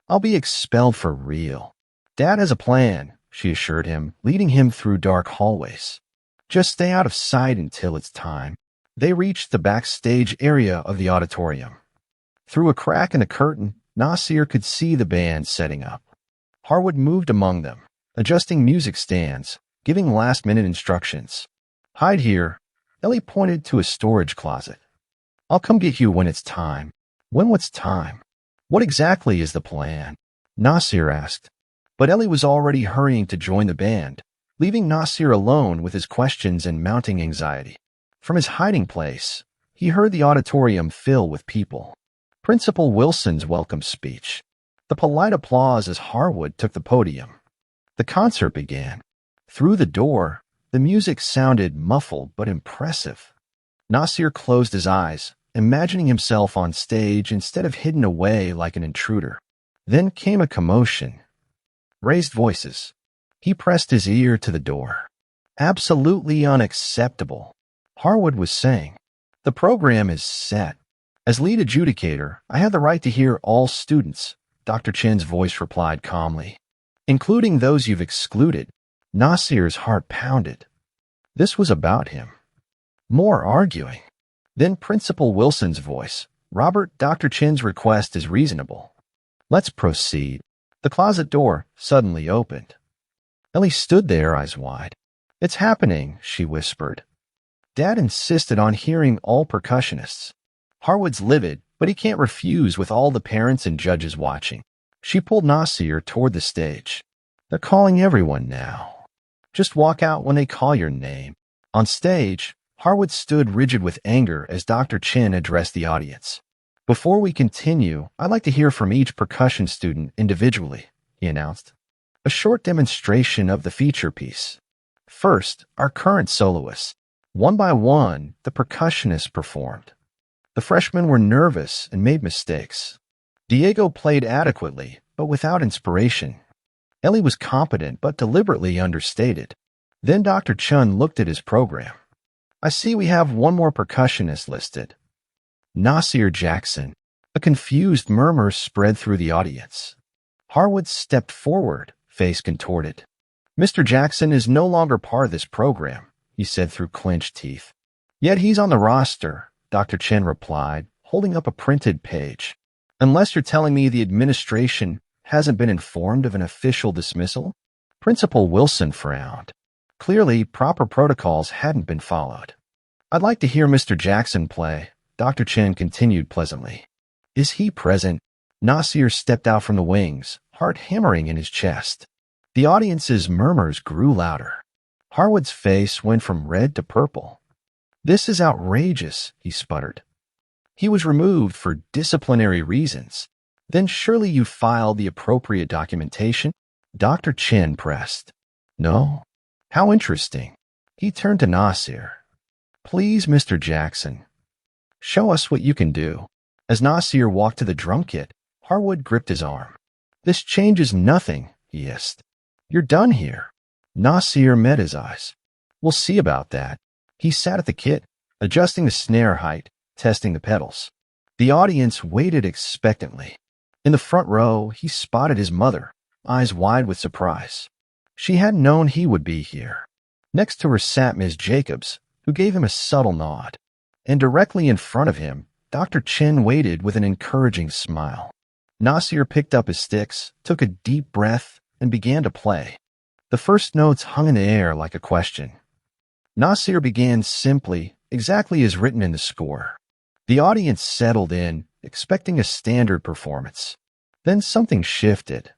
I'll be expelled for real. Dad has a plan, she assured him, leading him through dark hallways. Just stay out of sight until it's time. They reached the backstage area of the auditorium. Through a crack in the curtain, Nasir could see the band setting up. Harwood moved among them, adjusting music stands, giving last-minute instructions. Hide here. Ellie pointed to a storage closet. I'll come get you when it's time. When what's time? What exactly is the plan? Nasir asked. But Ellie was already hurrying to join the band, leaving Nasir alone with his questions and mounting anxiety. From his hiding place, he heard the auditorium fill with people. Principal Wilson's welcome speech. The polite applause as Harwood took the podium. The concert began. Through the door, the music sounded muffled but impressive. Nasir closed his eyes, imagining himself on stage instead of hidden away like an intruder. Then came a commotion. Raised voices. He pressed his ear to the door. Absolutely unacceptable, Harwood was saying. The program is set. As lead adjudicator, I have the right to hear all students, Dr. Chen's voice replied calmly. Including those you've excluded. Nasir's heart pounded. This was about him. More arguing. Then Principal Wilson's voice. Robert, Dr. Chen's request is reasonable. Let's proceed. The closet door suddenly opened. Ellie stood there, eyes wide. It's happening, she whispered. Dad insisted on hearing all percussionists. Harwood's livid, but he can't refuse with all the parents and judges watching. She pulled Nasir toward the stage. They're calling everyone now. Just walk out when they call your name. On stage, Harwood stood rigid with anger as Dr. Chen addressed the audience. Before we continue, I'd like to hear from each percussion student individually, he announced. A short demonstration of the feature piece. First, our current soloists. One by one, the percussionists performed. The freshmen were nervous and made mistakes. Diego played adequately, but without inspiration. Ellie was competent but deliberately understated. Then Dr. Chun looked at his program. I see we have one more percussionist listed. Nasir Jackson. A confused murmur spread through the audience. Harwood stepped forward, face contorted. Mr. Jackson is no longer part of this program, he said through clenched teeth. Yet he's on the roster, Dr. Chen replied, holding up a printed page. Unless you're telling me the administration hasn't been informed of an official dismissal? Principal Wilson frowned. Clearly, proper protocols hadn't been followed. I'd like to hear Mr. Jackson play, Dr. Chen continued pleasantly. Is he present? Nasir stepped out from the wings, heart hammering in his chest. The audience's murmurs grew louder. Harwood's face went from red to purple. This is outrageous, he sputtered. He was removed for disciplinary reasons. Then surely you filed the appropriate documentation? Dr. Chen pressed. No? How interesting. He turned to Nasir. Please, Mr. Jackson. Show us what you can do. As Nasir walked to the drum kit, Harwood gripped his arm. This changes nothing, he hissed. You're done here. Nasir met his eyes. We'll see about that. He sat at the kit, adjusting the snare height, testing the pedals. The audience waited expectantly. In the front row, he spotted his mother, eyes wide with surprise. She hadn't known he would be here. Next to her sat Ms. Jacobs, who gave him a subtle nod. And directly in front of him, Dr. Chen waited with an encouraging smile. Nasir picked up his sticks, took a deep breath, and began to play. The first notes hung in the air like a question. Nasir began simply, exactly as written in the score. The audience settled in, expecting a standard performance. Then something shifted.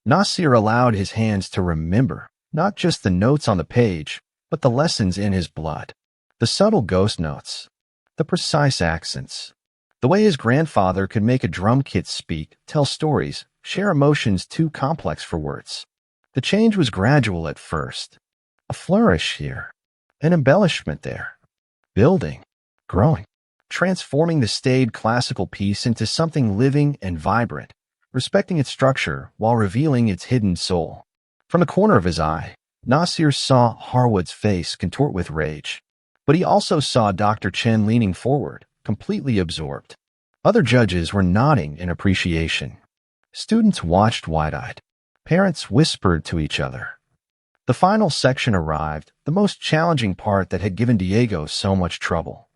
Nasir allowed his hands to remember, not just the notes on the page, but the lessons in his blood. The subtle ghost notes. The precise accents. The way his grandfather could make a drum kit speak, tell stories, share emotions too complex for words. The change was gradual at first. A flourish here. An embellishment there. Building. Growing. Transforming the staid classical piece into something living and vibrant, respecting its structure while revealing its hidden soul. From the corner of his eye, Nasir saw Harwood's face contort with rage. But he also saw Dr. Chen leaning forward, completely absorbed. Other judges were nodding in appreciation. Students watched wide-eyed. Parents whispered to each other. The final section arrived, the most challenging part that had given Diego so much trouble.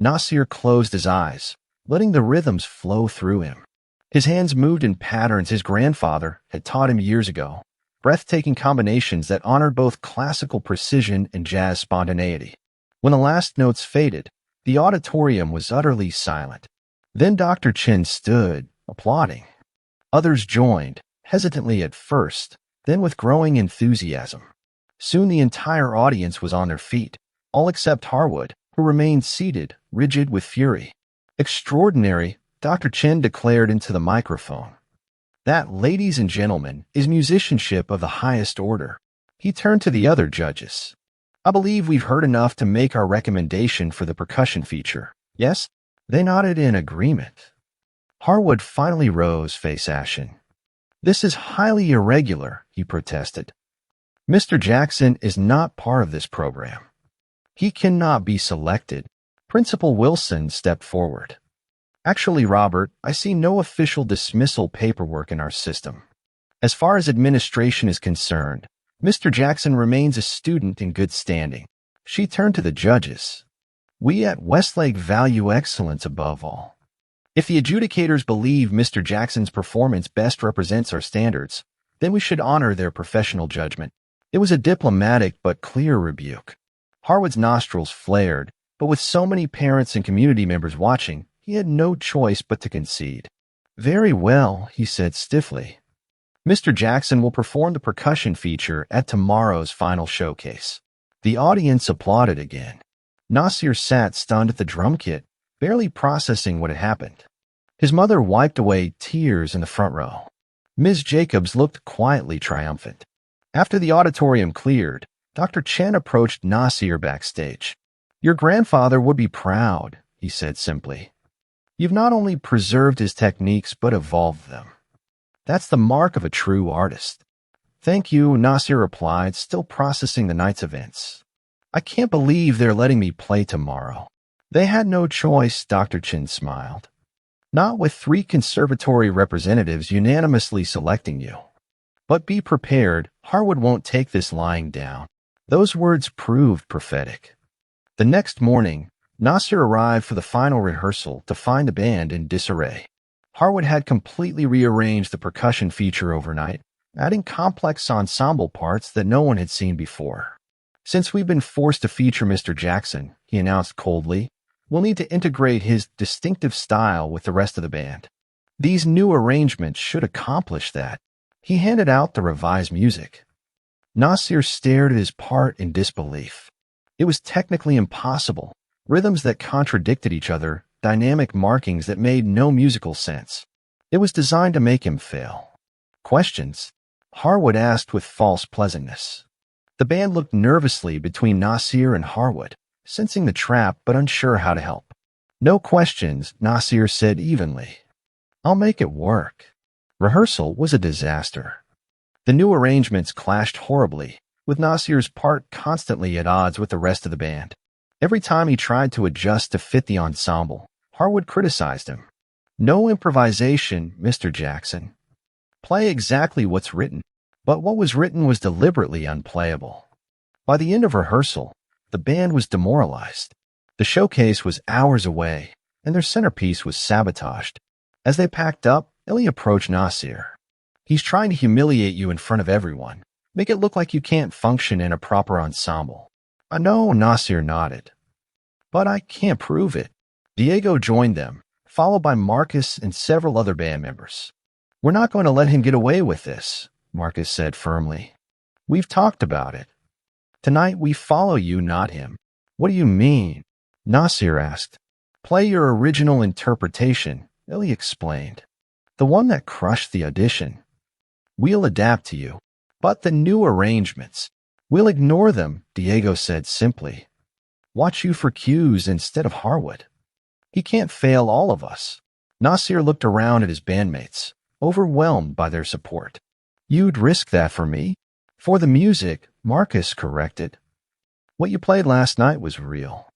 Nasir closed his eyes, letting the rhythms flow through him. His hands moved in patterns his grandfather had taught him years ago, breathtaking combinations that honored both classical precision and jazz spontaneity. When the last notes faded, the auditorium was utterly silent. Then Dr. Chen stood, applauding. Others joined, hesitantly at first, then with growing enthusiasm. Soon the entire audience was on their feet, all except Harwood, who remained seated, rigid with fury. Extraordinary, Dr. Chen declared into the microphone. That, ladies and gentlemen, is musicianship of the highest order. He turned to the other judges. I believe we've heard enough to make our recommendation for the percussion feature. Yes? They nodded in agreement. Harwood finally rose, face ashen. This is highly irregular, he protested. Mr. Jackson is not part of this program. He cannot be selected. Principal Wilson stepped forward. Actually, Robert, I see no official dismissal paperwork in our system. As far as administration is concerned, Mr. Jackson remains a student in good standing. She turned to the judges. We at Westlake value excellence above all. If the adjudicators believe Mr. Jackson's performance best represents our standards, then we should honor their professional judgment. It was a diplomatic but clear rebuke. Harwood's nostrils flared, but with so many parents and community members watching, he had no choice but to concede. Very well, he said stiffly. Mr. Jackson will perform the percussion feature at tomorrow's final showcase. The audience applauded again. Nasir sat stunned at the drum kit, barely processing what had happened. His mother wiped away tears in the front row. Ms. Jacobs looked quietly triumphant. After the auditorium cleared, Dr. Chen approached Nasir backstage. Your grandfather would be proud, he said simply. You've not only preserved his techniques but evolved them. That's the mark of a true artist. Thank you, Nasir replied, still processing the night's events. I can't believe they're letting me play tomorrow. They had no choice, Dr. Chen smiled. Not with 3 conservatory representatives unanimously selecting you. But be prepared, Harwood won't take this lying down. Those words proved prophetic. The next morning, Nasir arrived for the final rehearsal to find the band in disarray. Harwood had completely rearranged the percussion feature overnight, adding complex ensemble parts that no one had seen before. Since we've been forced to feature Mr. Jackson, he announced coldly, we'll need to integrate his distinctive style with the rest of the band. These new arrangements should accomplish that. He handed out the revised music. Nasir stared at his part in disbelief. It was technically impossible. Rhythms that contradicted each other, dynamic markings that made no musical sense. It was designed to make him fail. Questions? Harwood asked with false pleasantness. The band looked nervously between Nasir and Harwood, sensing the trap but unsure how to help. No questions, Nasir said evenly. I'll make it work. Rehearsal was a disaster. The new arrangements clashed horribly, with Nasir's part constantly at odds with the rest of the band. Every time he tried to adjust to fit the ensemble, Harwood criticized him. No improvisation, Mr. Jackson. Play exactly what's written, but what was written was deliberately unplayable. By the end of rehearsal, the band was demoralized. The showcase was hours away, and their centerpiece was sabotaged. As they packed up, Ellie approached Nasir. He's trying to humiliate you in front of everyone. Make it look like you can't function in a proper ensemble. I know, Nasir nodded. But I can't prove it. Diego joined them, followed by Marcus and several other band members. We're not going to let him get away with this, Marcus said firmly. We've talked about it. Tonight we follow you, not him. What do you mean? Nasir asked. Play your original interpretation, Ellie explained. The one that crushed the audition. We'll adapt to you. But the new arrangements, we'll ignore them, Diego said simply. Watch you for cues instead of Harwood. He can't fail all of us. Nasir looked around at his bandmates, overwhelmed by their support. You'd risk that for me? For the music, Marcus corrected. What you played last night was real.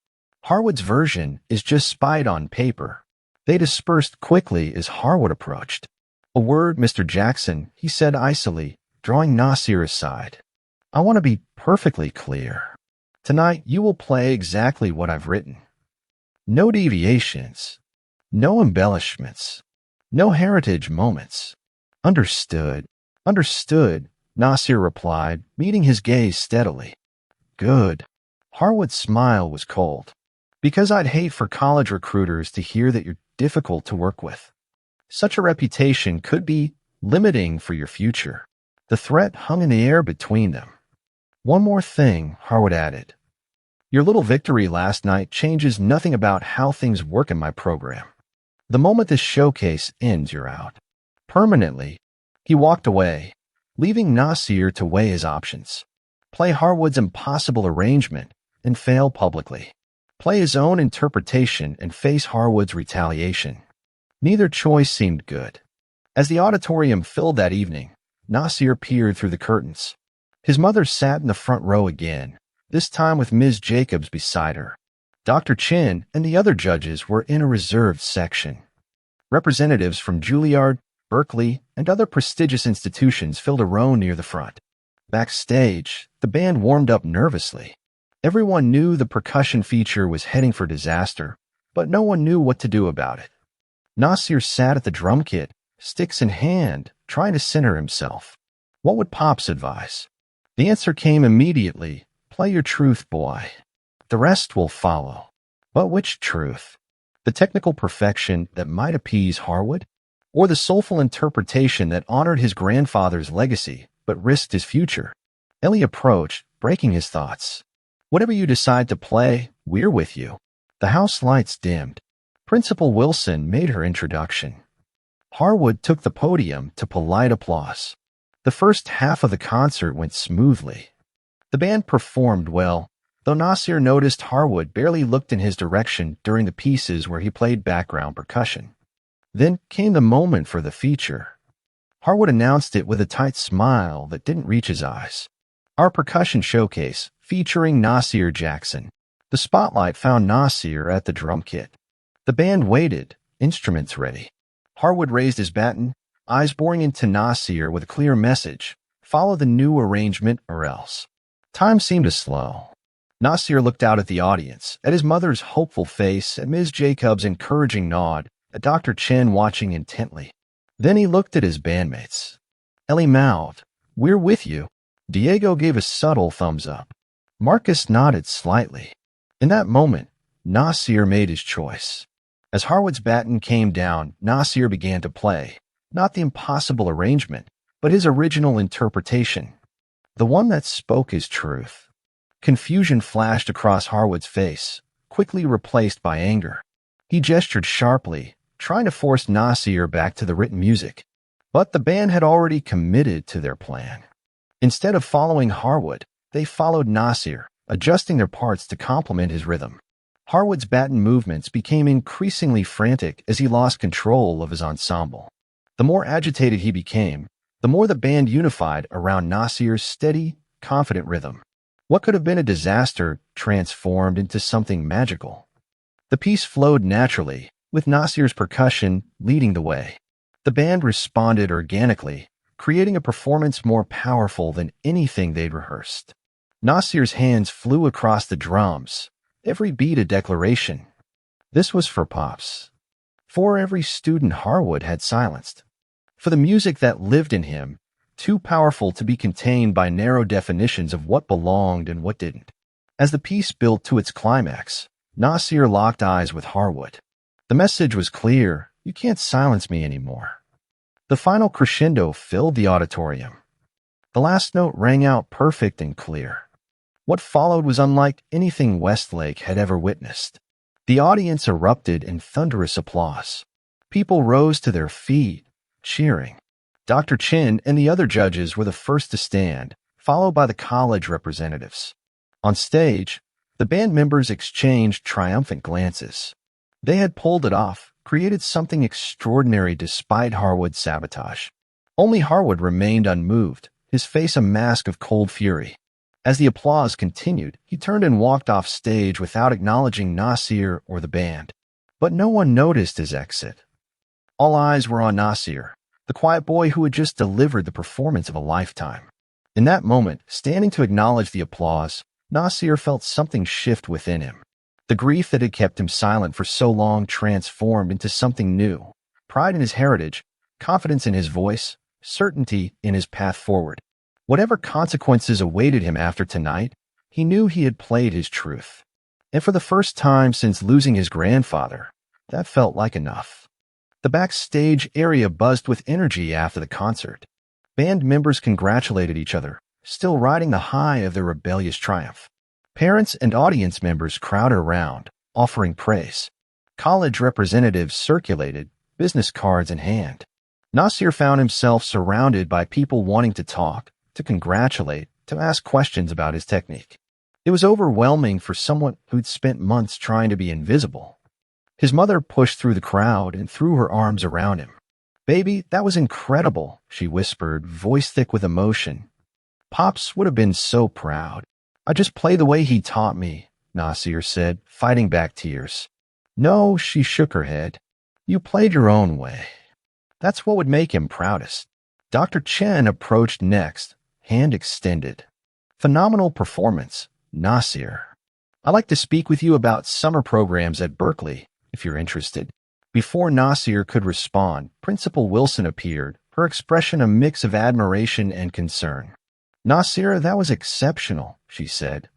Harwood's version is just spied on paper. They dispersed quickly as Harwood approached. "A word, Mr. Jackson," he said icily, drawing Nasir aside. "I want to be perfectly clear. Tonight you will play exactly what I've written. No deviations, no embellishments, no heritage moments." "Understood, understood," Nasir replied, meeting his gaze steadily. "Good." Harwood's smile was cold. "Because I'd hate for college recruiters to hear that you're difficult to work with. Such a reputation could be limiting for your future." The threat hung in the air between them. "One more thing," Harwood added. "Your little victory last night changes nothing about how things work in my program. The moment this showcase ends, you're out. Permanently." He walked away, leaving Nasir to weigh his options. Play Harwood's impossible arrangement and fail publicly. Play his own interpretation and face Harwood's retaliation. Neither choice seemed good. As the auditorium filled that evening, Nasir peered through the curtains. His mother sat in the front row again, this time with Ms. Jacobs beside her. Dr. Chin and the other judges were in a reserved section. Representatives from Juilliard, Berkeley, and other prestigious institutions filled a row near the front. Backstage, the band warmed up nervously. Everyone knew the percussion feature was heading for disaster, but no one knew what to do about it. Nasir sat at the drum kit, sticks in hand, trying to center himself. What would Pops advise? The answer came immediately: "Play your truth, boy. The rest will follow." But which truth? The technical perfection that might appease Harwood? Or the soulful interpretation that honored his grandfather's legacy but risked his future? Ellie approached, breaking his thoughts. "Whatever you decide to play, we're with you." The house lights dimmed. Principal Wilson made her introduction. Harwood took the podium to polite applause. The first half of the concert went smoothly. The band performed well, though Nasir noticed Harwood barely looked in his direction during the pieces where he played background percussion. Then came the moment for the feature. Harwood announced it with a tight smile that didn't reach his eyes. "Our percussion showcase, featuring Nasir Jackson." The spotlight found Nasir at the drum kit. The band waited, instruments ready. Harwood raised his baton, eyes boring into Nasir with a clear message: "Follow the new arrangement or else." Time seemed to slow. Nasir looked out at the audience, at his mother's hopeful face, at Ms. Jacobs' encouraging nod, at Dr. Chen watching intently. Then he looked at his bandmates. Ellie mouthed, "We're with you." Diego gave a subtle thumbs up. Marcus nodded slightly. In that moment, Nasir made his choice. As Harwood's baton came down, Nasir began to play, not the impossible arrangement, but his original interpretation, the one that spoke his truth. Confusion flashed across Harwood's face, quickly replaced by anger. He gestured sharply, trying to force Nasir back to the written music. But the band had already committed to their plan. Instead of following Harwood, they followed Nasir, adjusting their parts to complement his rhythm. Harwood's baton movements became increasingly frantic as he lost control of his ensemble. The more agitated he became, the more the band unified around Nasir's steady, confident rhythm. What could have been a disaster transformed into something magical. The piece flowed naturally, with Nasir's percussion leading the way. The band responded organically, creating a performance more powerful than anything they'd rehearsed. Nasir's hands flew across the drums, every beat a declaration. This was for Pops. For every student Harwood had silenced. For the music that lived in him, too powerful to be contained by narrow definitions of what belonged and what didn't. As the piece built to its climax, Nasir locked eyes with Harwood. The message was clear: "You can't silence me anymore." The final crescendo filled the auditorium. The last note rang out perfect and clear. What followed was unlike anything Westlake had ever witnessed. The audience erupted in thunderous applause. People rose to their feet, cheering. Dr. Chin and the other judges were the first to stand, followed by the college representatives. On stage, the band members exchanged triumphant glances. They had pulled it off, created something extraordinary despite Harwood's sabotage. Only Harwood remained unmoved, his face a mask of cold fury. As the applause continued, he turned and walked off stage without acknowledging Nasir or the band. But no one noticed his exit. All eyes were on Nasir, the quiet boy who had just delivered the performance of a lifetime. In that moment, standing to acknowledge the applause, Nasir felt something shift within him. The grief that had kept him silent for so long transformed into something new. Pride in his heritage, confidence in his voice, certainty in his path forward. Whatever consequences awaited him after tonight, he knew he had played his truth. And for the first time since losing his grandfather, that felt like enough. The backstage area buzzed with energy after the concert. Band members congratulated each other, still riding the high of their rebellious triumph. Parents and audience members crowded around, offering praise. College representatives circulated, business cards in hand. Nasir found himself surrounded by people wanting to talk, to congratulate, to ask questions about his technique. It was overwhelming for someone who'd spent months trying to be invisible. His mother pushed through the crowd and threw her arms around him. "Baby, that was incredible," she whispered, voice thick with emotion. "Pops would have been so proud. I just play the way he taught me," Nasir said, fighting back tears. "No," she shook her head. "You played your own way. That's what would make him proudest." Dr. Chen approached next, hand extended. "Phenomenal performance, Nasir. I'd like to speak with you about summer programs at Berkeley, if you're interested." Before Nasir could respond, Principal Wilson appeared, her expression a mix of admiration and concern. "Nasir, that was exceptional," she said.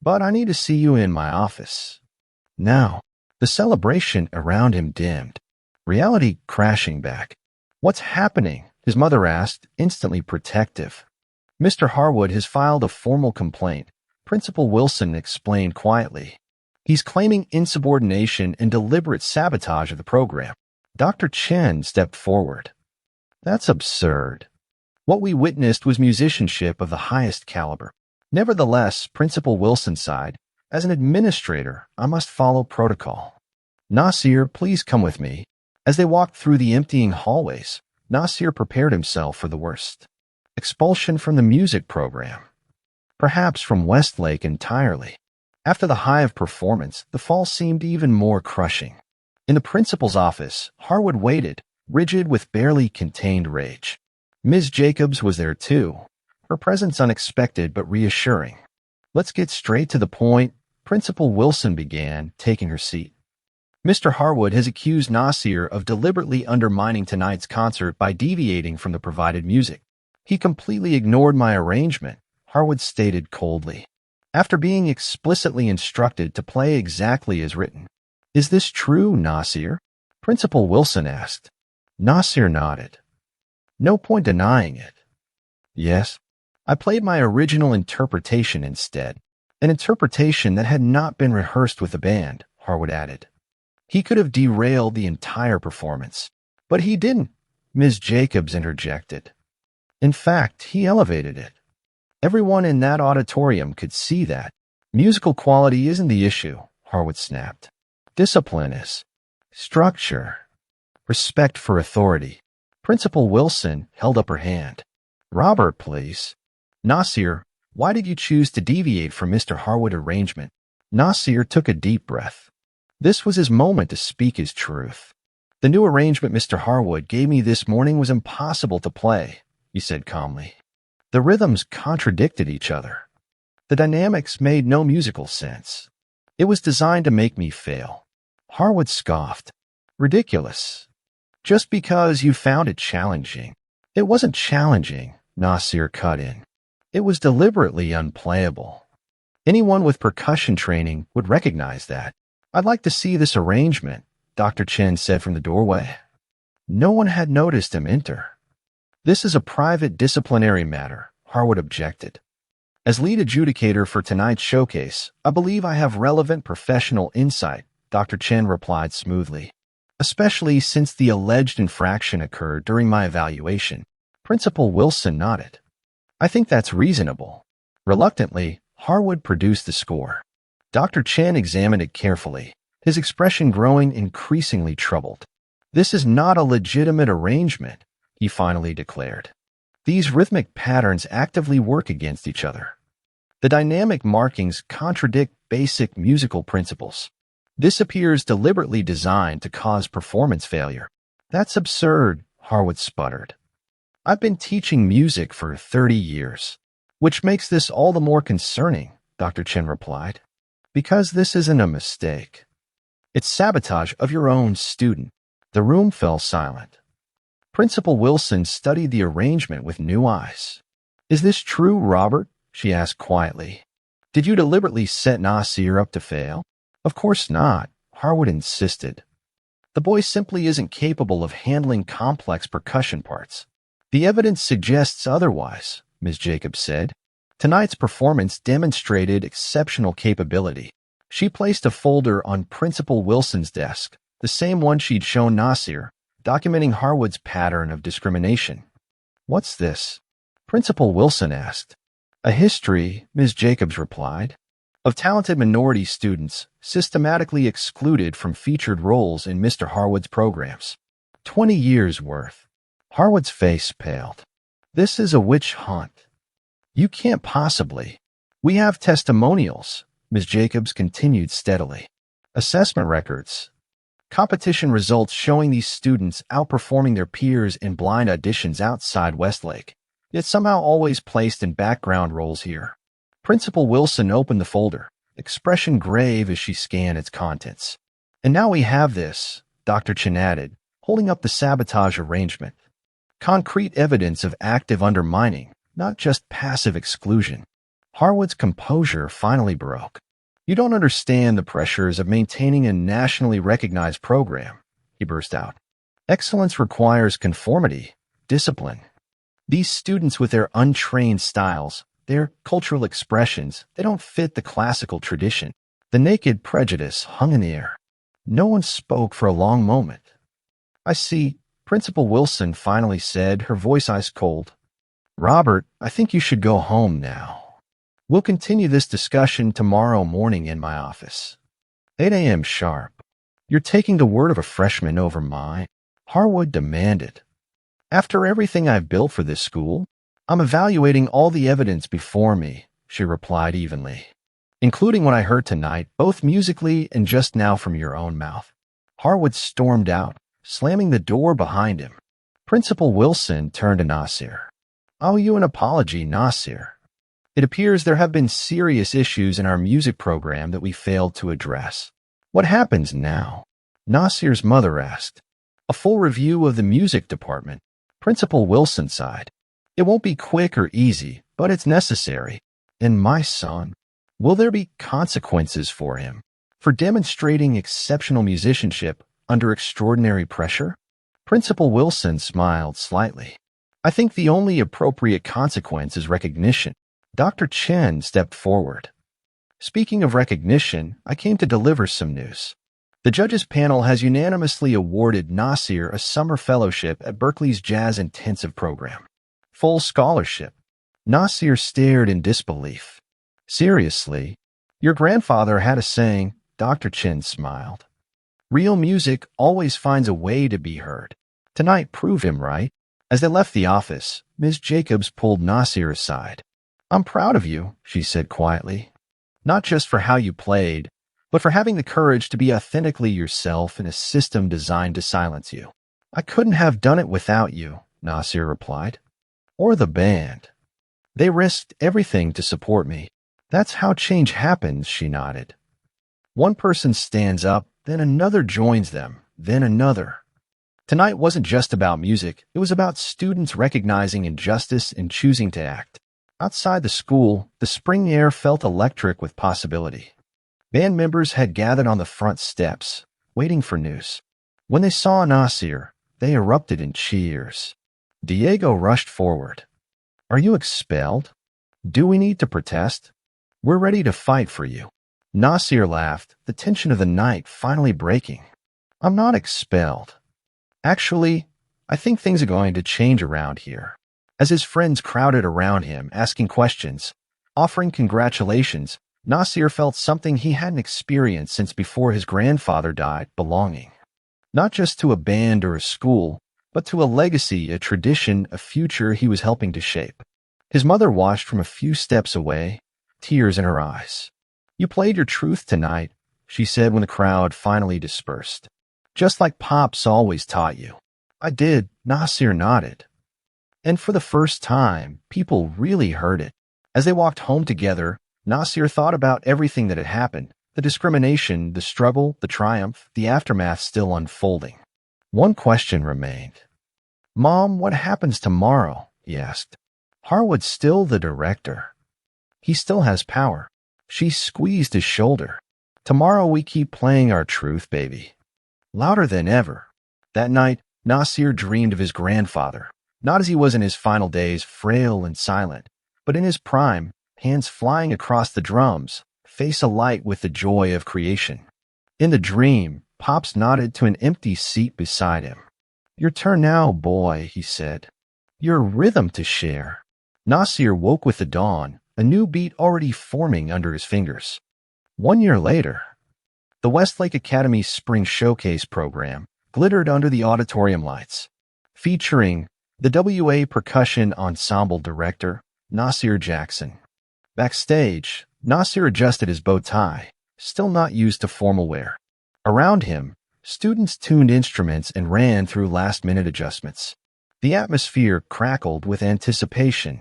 "But I need to see you in my office." Now, the celebration around him dimmed, reality crashing back. "What's happening?" his mother asked, instantly protective. "Mr. Harwood has filed a formal complaint," Principal Wilson explained quietly. "He's claiming insubordination and deliberate sabotage of the program." Dr. Chen stepped forward. "That's absurd. What we witnessed was musicianship of the highest caliber." Nevertheless, Principal Wilson sighed, "As an administrator, I must follow protocol." "Nasir, please come with me." As they walked through the emptying hallways, Nasir prepared himself for the worst. Expulsion from the music program. Perhaps from Westlake entirely. After the high of performance, the fall seemed even more crushing. In the principal's office, Harwood waited, rigid with barely contained rage. Ms. Jacobs was there too, her presence unexpected but reassuring. "Let's get straight to the point," Principal Wilson began, taking her seat. "Mr. Harwood has accused Nasir of deliberately undermining tonight's concert by deviating from the provided music. He completely ignored my arrangement," Harwood stated coldly, "after being explicitly instructed to play exactly as written." "Is this true, Nasir?" Principal Wilson asked. Nasir nodded. "No point denying it." "Yes. I played my original interpretation instead. An interpretation that had not been rehearsed with the band," Harwood added. "He could have derailed the entire performance. But he didn't," Ms. Jacobs interjected. "In fact, he elevated it. Everyone in that auditorium could see that. Musical quality isn't the issue," Harwood snapped. "Discipline is. Structure. Respect for authority." Principal Wilson held up her hand. "Robert, please." "Nasir, why did you choose to deviate from Mr. Harwood's arrangement?" Nasir took a deep breath. This was his moment to speak his truth. "The new arrangement Mr. Harwood gave me this morning was impossible to play," he said calmly. "The rhythms contradicted each other. The dynamics made no musical sense. It was designed to make me fail." Harwood scoffed. "Ridiculous. Just because you found it challenging." "It wasn't challenging," Nasir cut in. "It was deliberately unplayable. Anyone with percussion training would recognize that." "I'd like to see this arrangement," Dr. Chen said from the doorway. No one had noticed him enter. "This is a private disciplinary matter," Harwood objected. "As lead adjudicator for tonight's showcase, I believe I have relevant professional insight," Dr. Chen replied smoothly. "Especially since the alleged infraction occurred during my evaluation." Principal Wilson nodded. "I think that's reasonable." Reluctantly, Harwood produced the score. Dr. Chen examined it carefully, his expression growing increasingly troubled. "This is not a legitimate arrangement," he finally declared. "These rhythmic patterns actively work against each other. The dynamic markings contradict basic musical principles. This appears deliberately designed to cause performance failure. That's absurd, Harwood sputtered. I've been teaching music for 30 years. Which makes this all the more concerning, Dr. Chen replied. Because this isn't a mistake. It's sabotage of your own student. The room fell silent. Principal Wilson studied the arrangement with new eyes. Is this true, Robert? She asked quietly. Did you deliberately set Nasir up to fail? Of course not, Harwood insisted. The boy simply isn't capable of handling complex percussion parts. The evidence suggests otherwise, Ms. Jacobs said. Tonight's performance demonstrated exceptional capability. She placed a folder on Principal Wilson's desk, the same one she'd shown Nasir, documenting Harwood's pattern of discrimination. What's this? Principal Wilson asked. A history, Ms. Jacobs replied, of talented minority students systematically excluded from featured roles in Mr. Harwood's programs. 20 years worth. Harwood's face paled. This is a witch hunt. You can't possibly. We have testimonials, Ms. Jacobs continued steadily. Assessment records. Competition results showing these students outperforming their peers in blind auditions outside Westlake, yet somehow always placed in background roles here. Principal Wilson opened the folder, expression grave as she scanned its contents. And now we have this, Dr. Chen added, holding up the sabotage arrangement. Concrete evidence of active undermining, not just passive exclusion. Harwood's composure finally broke. You don't understand the pressures of maintaining a nationally recognized program, he burst out. Excellence requires conformity, discipline. These students with their untrained styles, their cultural expressions, they don't fit the classical tradition. The naked prejudice hung in the air. No one spoke for a long moment. I see, Principal Wilson finally said, her voice ice cold. Robert, I think you should go home now. We'll continue this discussion tomorrow morning in my office. 8 a.m. sharp. You're taking the word of a freshman over mine, Harwood demanded. After everything I've built for this school, I'm evaluating all the evidence before me, she replied evenly, including what I heard tonight, both musically and just now from your own mouth. Harwood stormed out, slamming the door behind him. Principal Wilson turned to Nasir. I owe you an apology, Nasir. It appears there have been serious issues in our music program that we failed to address. What happens now? Nasir's mother asked. A full review of the music department. Principal Wilson sighed. It won't be quick or easy, but it's necessary. And my son, will there be consequences for him for demonstrating exceptional musicianship under extraordinary pressure? Principal Wilson smiled slightly. I think the only appropriate consequence is recognition. Dr. Chen stepped forward. Speaking of recognition, I came to deliver some news. The judges panel has unanimously awarded Nasir a summer fellowship at Berkeley's Jazz Intensive program. Full scholarship. Nasir stared in disbelief. Seriously? Your grandfather had a saying, Dr. Chen smiled. Real music always finds a way to be heard. Tonight proved him right. As they left the office, Ms. Jacobs pulled Nasir aside. I'm proud of you, she said quietly. Not just for how you played, but for having the courage to be authentically yourself in a system designed to silence you. I couldn't have done it without you, Nasir replied. Or the band. They risked everything to support me. That's how change happens, she nodded. One person stands up, then another joins them, then another. Tonight wasn't just about music, it was about students recognizing injustice and choosing to act. Outside the school, the spring air felt electric with possibility. Band members had gathered on the front steps, waiting for news. When they saw Nasir, they erupted in cheers. Diego rushed forward. Are you expelled? Do we need to protest? We're ready to fight for you. Nasir laughed, the tension of the night finally breaking. I'm not expelled. Actually, I think things are going to change around here. As his friends crowded around him, asking questions, offering congratulations, Nasir felt something he hadn't experienced since before his grandfather died, belonging. Not just to a band or a school, but to a legacy, a tradition, a future he was helping to shape. His mother watched from a few steps away, tears in her eyes. "You played your truth tonight," she said when the crowd finally dispersed. "Just like Pops always taught you." "I did," Nasir nodded. And for the first time, people really heard it. As they walked home together, Nasir thought about everything that had happened, the discrimination, the struggle, the triumph, the aftermath still unfolding. One question remained. "Mom, what happens tomorrow?" he asked. "Harwood's still the director. He still has power." She squeezed his shoulder. "Tomorrow we keep playing our truth, baby." Louder than ever. That night, Nasir dreamed of his grandfather, not as he was in his final days, frail and silent, but in his prime, hands flying across the drums, face alight with the joy of creation. In the dream, Pops nodded to an empty seat beside him. "Your turn now, boy," he said. "Your rhythm to share." Nasir woke with the dawn, a new beat already forming under his fingers. 1 year later, the Westlake Academy's Spring Showcase program glittered under the auditorium lights, featuring the WA Percussion Ensemble director, Nasir Jackson. Backstage, Nasir adjusted his bow tie, still not used to formal wear. Around him, students tuned instruments and ran through last-minute adjustments. The atmosphere crackled with anticipation.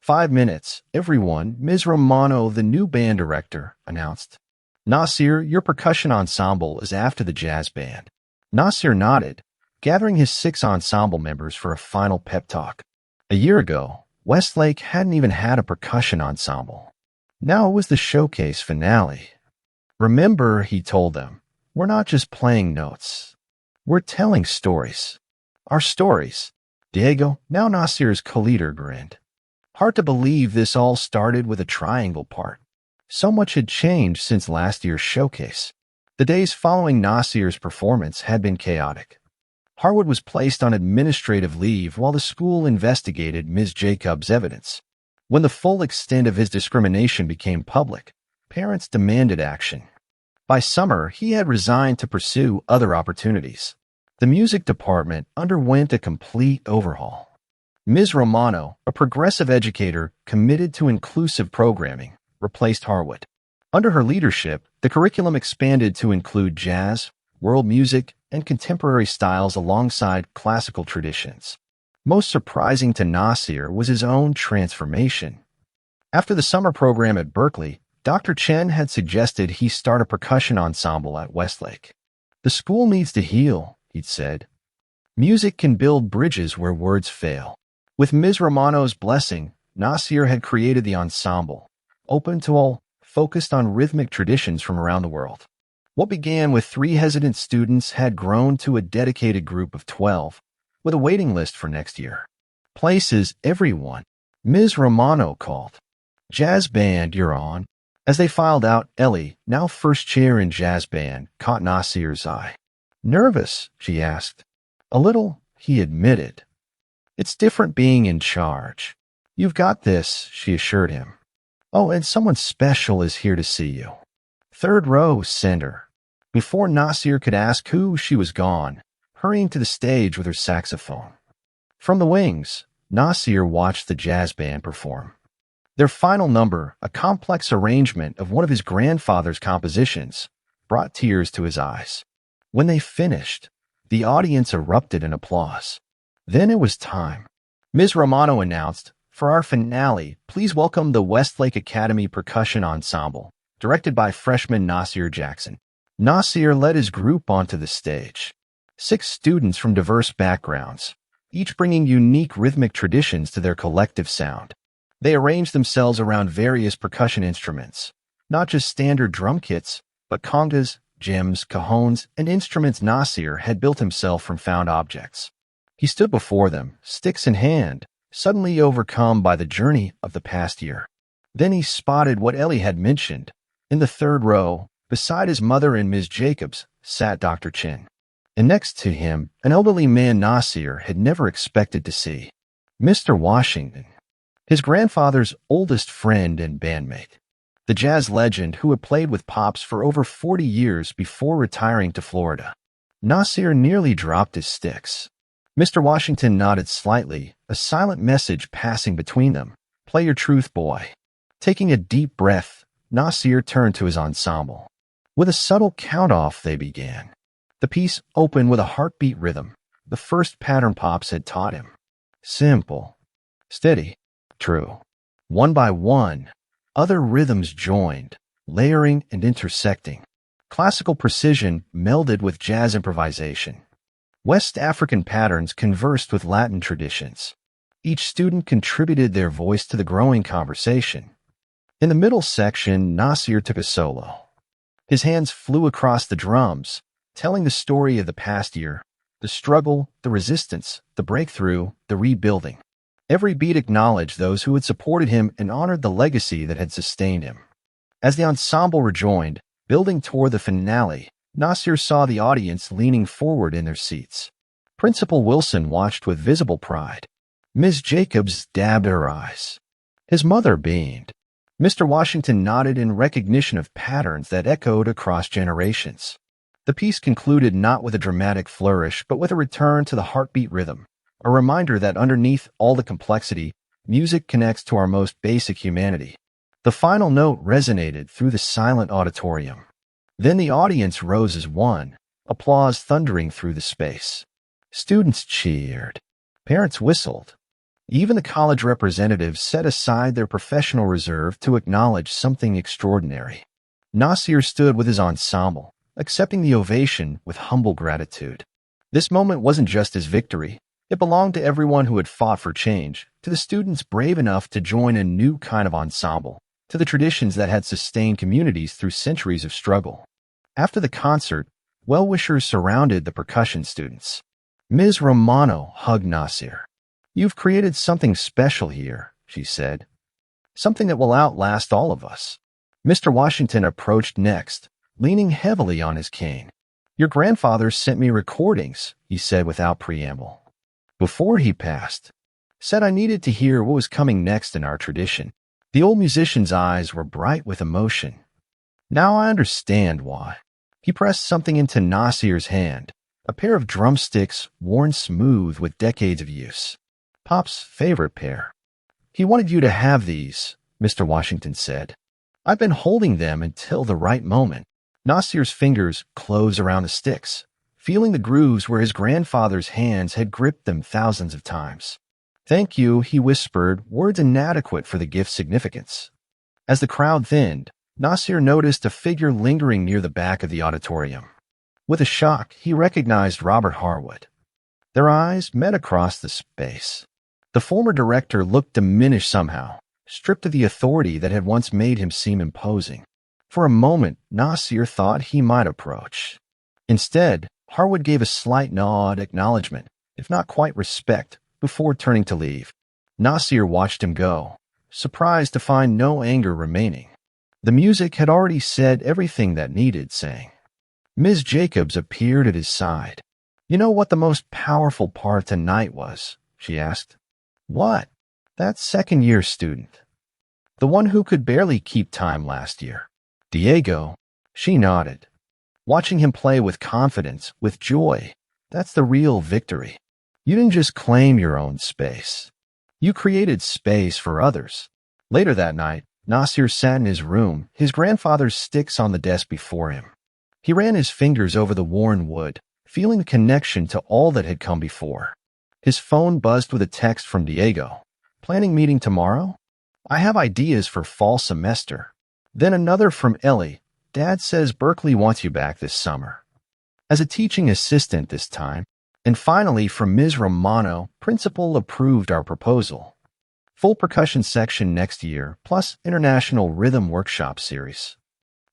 5 minutes, everyone, Ms. Romano, the new band director, announced. "Nasir, your percussion ensemble is after the jazz band." Nasir nodded, gathering his 6 ensemble members for a final pep talk. A year ago, Westlake hadn't even had a percussion ensemble. Now it was the showcase finale. "Remember," he told them, "we're not just playing notes. We're telling stories. Our stories." Diego, now Nasir's co-leader, grinned. Hard to believe this all started with a triangle part. So much had changed since last year's showcase. The days following Nasir's performance had been chaotic. Harwood was placed on administrative leave while the school investigated Ms. Jacobs' evidence. When the full extent of his discrimination became public, parents demanded action. By summer, he had resigned to pursue other opportunities. The music department underwent a complete overhaul. Ms. Romano, a progressive educator committed to inclusive programming, replaced Harwood. Under her leadership, the curriculum expanded to include jazz, world music, and contemporary styles alongside classical traditions. Most surprising to Nasir was his own transformation. After the summer program at Berkeley, Dr. Chen had suggested he start a percussion ensemble at Westlake. "The school needs to heal," he'd said. "Music can build bridges where words fail." With Ms. Romano's blessing, Nasir had created the ensemble, open to all, focused on rhythmic traditions from around the world. What began with 3 hesitant students had grown to a dedicated group of 12, with a waiting list for next year. "Places, everyone," Ms. Romano called. "Jazz band, you're on." As they filed out, Ellie, now first chair in jazz band, caught Nasir's eye. "Nervous?" she asked. "A little," he admitted. "It's different being in charge." "You've got this," she assured him. "Oh, and someone special is here to see you." "Third row, send her." Before Nasir could ask who, she was gone, hurrying to the stage with her saxophone. From the wings, Nasir watched the jazz band perform. Their final number, a complex arrangement of one of his grandfather's compositions, brought tears to his eyes. When they finished, the audience erupted in applause. Then it was time. Ms. Romano announced, "For our finale, please welcome the Westlake Academy Percussion Ensemble, directed by freshman Nasir Jackson." Nasir led his group onto the stage. 6 students from diverse backgrounds, each bringing unique rhythmic traditions to their collective sound. They arranged themselves around various percussion instruments, not just standard drum kits, but congas, djembs, cajones, and instruments Nasir had built himself from found objects. He stood before them, sticks in hand, suddenly overcome by the journey of the past year. Then he spotted what Ellie had mentioned. In the third row, beside his mother and Ms. Jacobs, sat Dr. Chen. And next to him, an elderly man Nasir had never expected to see. Mr. Washington, his grandfather's oldest friend and bandmate. The jazz legend who had played with Pops for over 40 years before retiring to Florida. Nasir nearly dropped his sticks. Mr. Washington nodded slightly, a silent message passing between them. "Play your truth, boy." Taking a deep breath, Nasir turned to his ensemble. With a subtle count-off, they began. The piece opened with a heartbeat rhythm, the first pattern Pops had taught him. Simple, steady, true. One by one, other rhythms joined, layering and intersecting. Classical precision melded with jazz improvisation. West African patterns conversed with Latin traditions. Each student contributed their voice to the growing conversation. In the middle section, Nasir took a solo. His hands flew across the drums, telling the story of the past year, the struggle, the resistance, the breakthrough, the rebuilding. Every beat acknowledged those who had supported him and honored the legacy that had sustained him. As the ensemble rejoined, building toward the finale, Nasir saw the audience leaning forward in their seats. Principal Wilson watched with visible pride. Ms. Jacobs dabbed her eyes. His mother beamed. Mr. Washington nodded in recognition of patterns that echoed across generations. The piece concluded not with a dramatic flourish, but with a return to the heartbeat rhythm, a reminder that underneath all the complexity, music connects to our most basic humanity. The final note resonated through the silent auditorium. Then the audience rose as one, applause thundering through the space. Students cheered. Parents whistled. Even the college representatives set aside their professional reserve to acknowledge something extraordinary. Nasir stood with his ensemble, accepting the ovation with humble gratitude. This moment wasn't just his victory. It belonged to everyone who had fought for change, to the students brave enough to join a new kind of ensemble, to the traditions that had sustained communities through centuries of struggle. After the concert, well-wishers surrounded the percussion students. Ms. Romano hugged Nasir. "You've created something special here," she said. "Something that will outlast all of us." Mr. Washington approached next, leaning heavily on his cane. "Your grandfather sent me recordings," he said without preamble. "Before he passed, said I needed to hear what was coming next in our tradition." The old musician's eyes were bright with emotion. "Now I understand why." He pressed something into Nasir's hand, a pair of drumsticks worn smooth with decades of use. "Pop's favorite pair. He wanted you to have these," Mr. Washington said. "I've been holding them until the right moment." Nasir's fingers closed around the sticks, feeling the grooves where his grandfather's hands had gripped them thousands of times. "Thank you," he whispered, words inadequate for the gift's significance. As the crowd thinned, Nasir noticed a figure lingering near the back of the auditorium. With a shock, he recognized Robert Harwood. Their eyes met across the space. The former director looked diminished somehow, stripped of the authority that had once made him seem imposing. For a moment, Nasir thought he might approach. Instead, Harwood gave a slight nod acknowledgement, if not quite respect, before turning to leave. Nasir watched him go, surprised to find no anger remaining. The music had already said everything that needed saying. Ms. Jacobs appeared at his side. "You know what the most powerful part tonight was?" she asked. "What?" "That second-year student. The one who could barely keep time last year. Diego." She nodded. "Watching him play with confidence, with joy, that's the real victory. You didn't just claim your own space. You created space for others." Later that night, Nasir sat in his room, his grandfather's sticks on the desk before him. He ran his fingers over the worn wood, feeling the connection to all that had come before. His phone buzzed with a text from Diego. "Planning meeting tomorrow? I have ideas for fall semester." Then another from Ellie. "Dad says Berkeley wants you back this summer." As a teaching assistant this time. And finally from Ms. Romano, "Principal approved our proposal. Full percussion section next year, plus International Rhythm Workshop Series.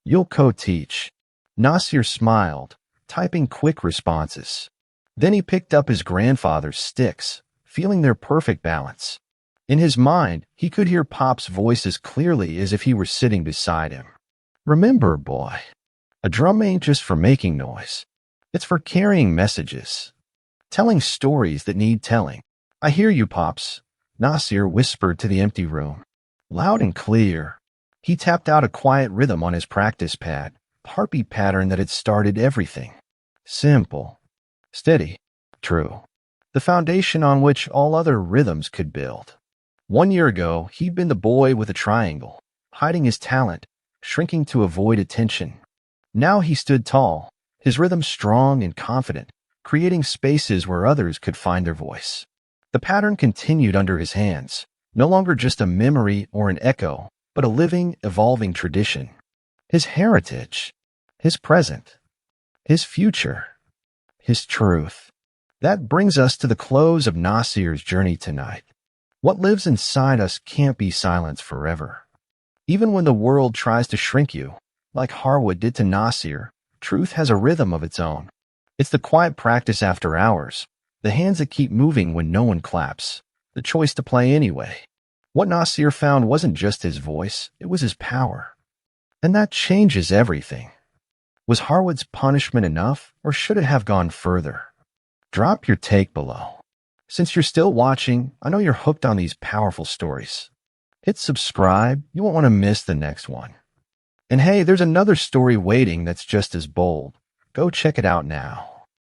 You'll co-teach." Nasir smiled, typing quick responses. Then he picked up his grandfather's sticks, feeling their perfect balance. In his mind, he could hear Pop's voice as clearly as if he were sitting beside him. "Remember, boy, a drum ain't just for making noise. It's for carrying messages, telling stories that need telling." "I hear you, Pops," Nasir whispered to the empty room. Loud and clear. He tapped out a quiet rhythm on his practice pad, a heartbeat pattern that had started everything. Simple, steady, true. The foundation on which all other rhythms could build. 1 year ago, he'd been the boy with a triangle, hiding his talent, shrinking to avoid attention. Now he stood tall, his rhythm strong and confident, creating spaces where others could find their voice. The pattern continued under his hands, no longer just a memory or an echo, but a living, evolving tradition. His heritage, his present, his future, his truth. That brings us to the close of Nasir's journey tonight. What lives inside us can't be silenced forever. Even when the world tries to shrink you, like Harwood did to Nasir, truth has a rhythm of its own. It's the quiet practice after hours, the hands that keep moving when no one claps, the choice to play anyway. What Nasir found wasn't just his voice, it was his power. And that changes everything. Was Harwood's punishment enough, or should it have gone further? Drop your take below. Since you're still watching, I know you're hooked on these powerful stories. Hit subscribe, you won't want to miss the next one. And hey, there's another story waiting that's just as bold. Go check it out now.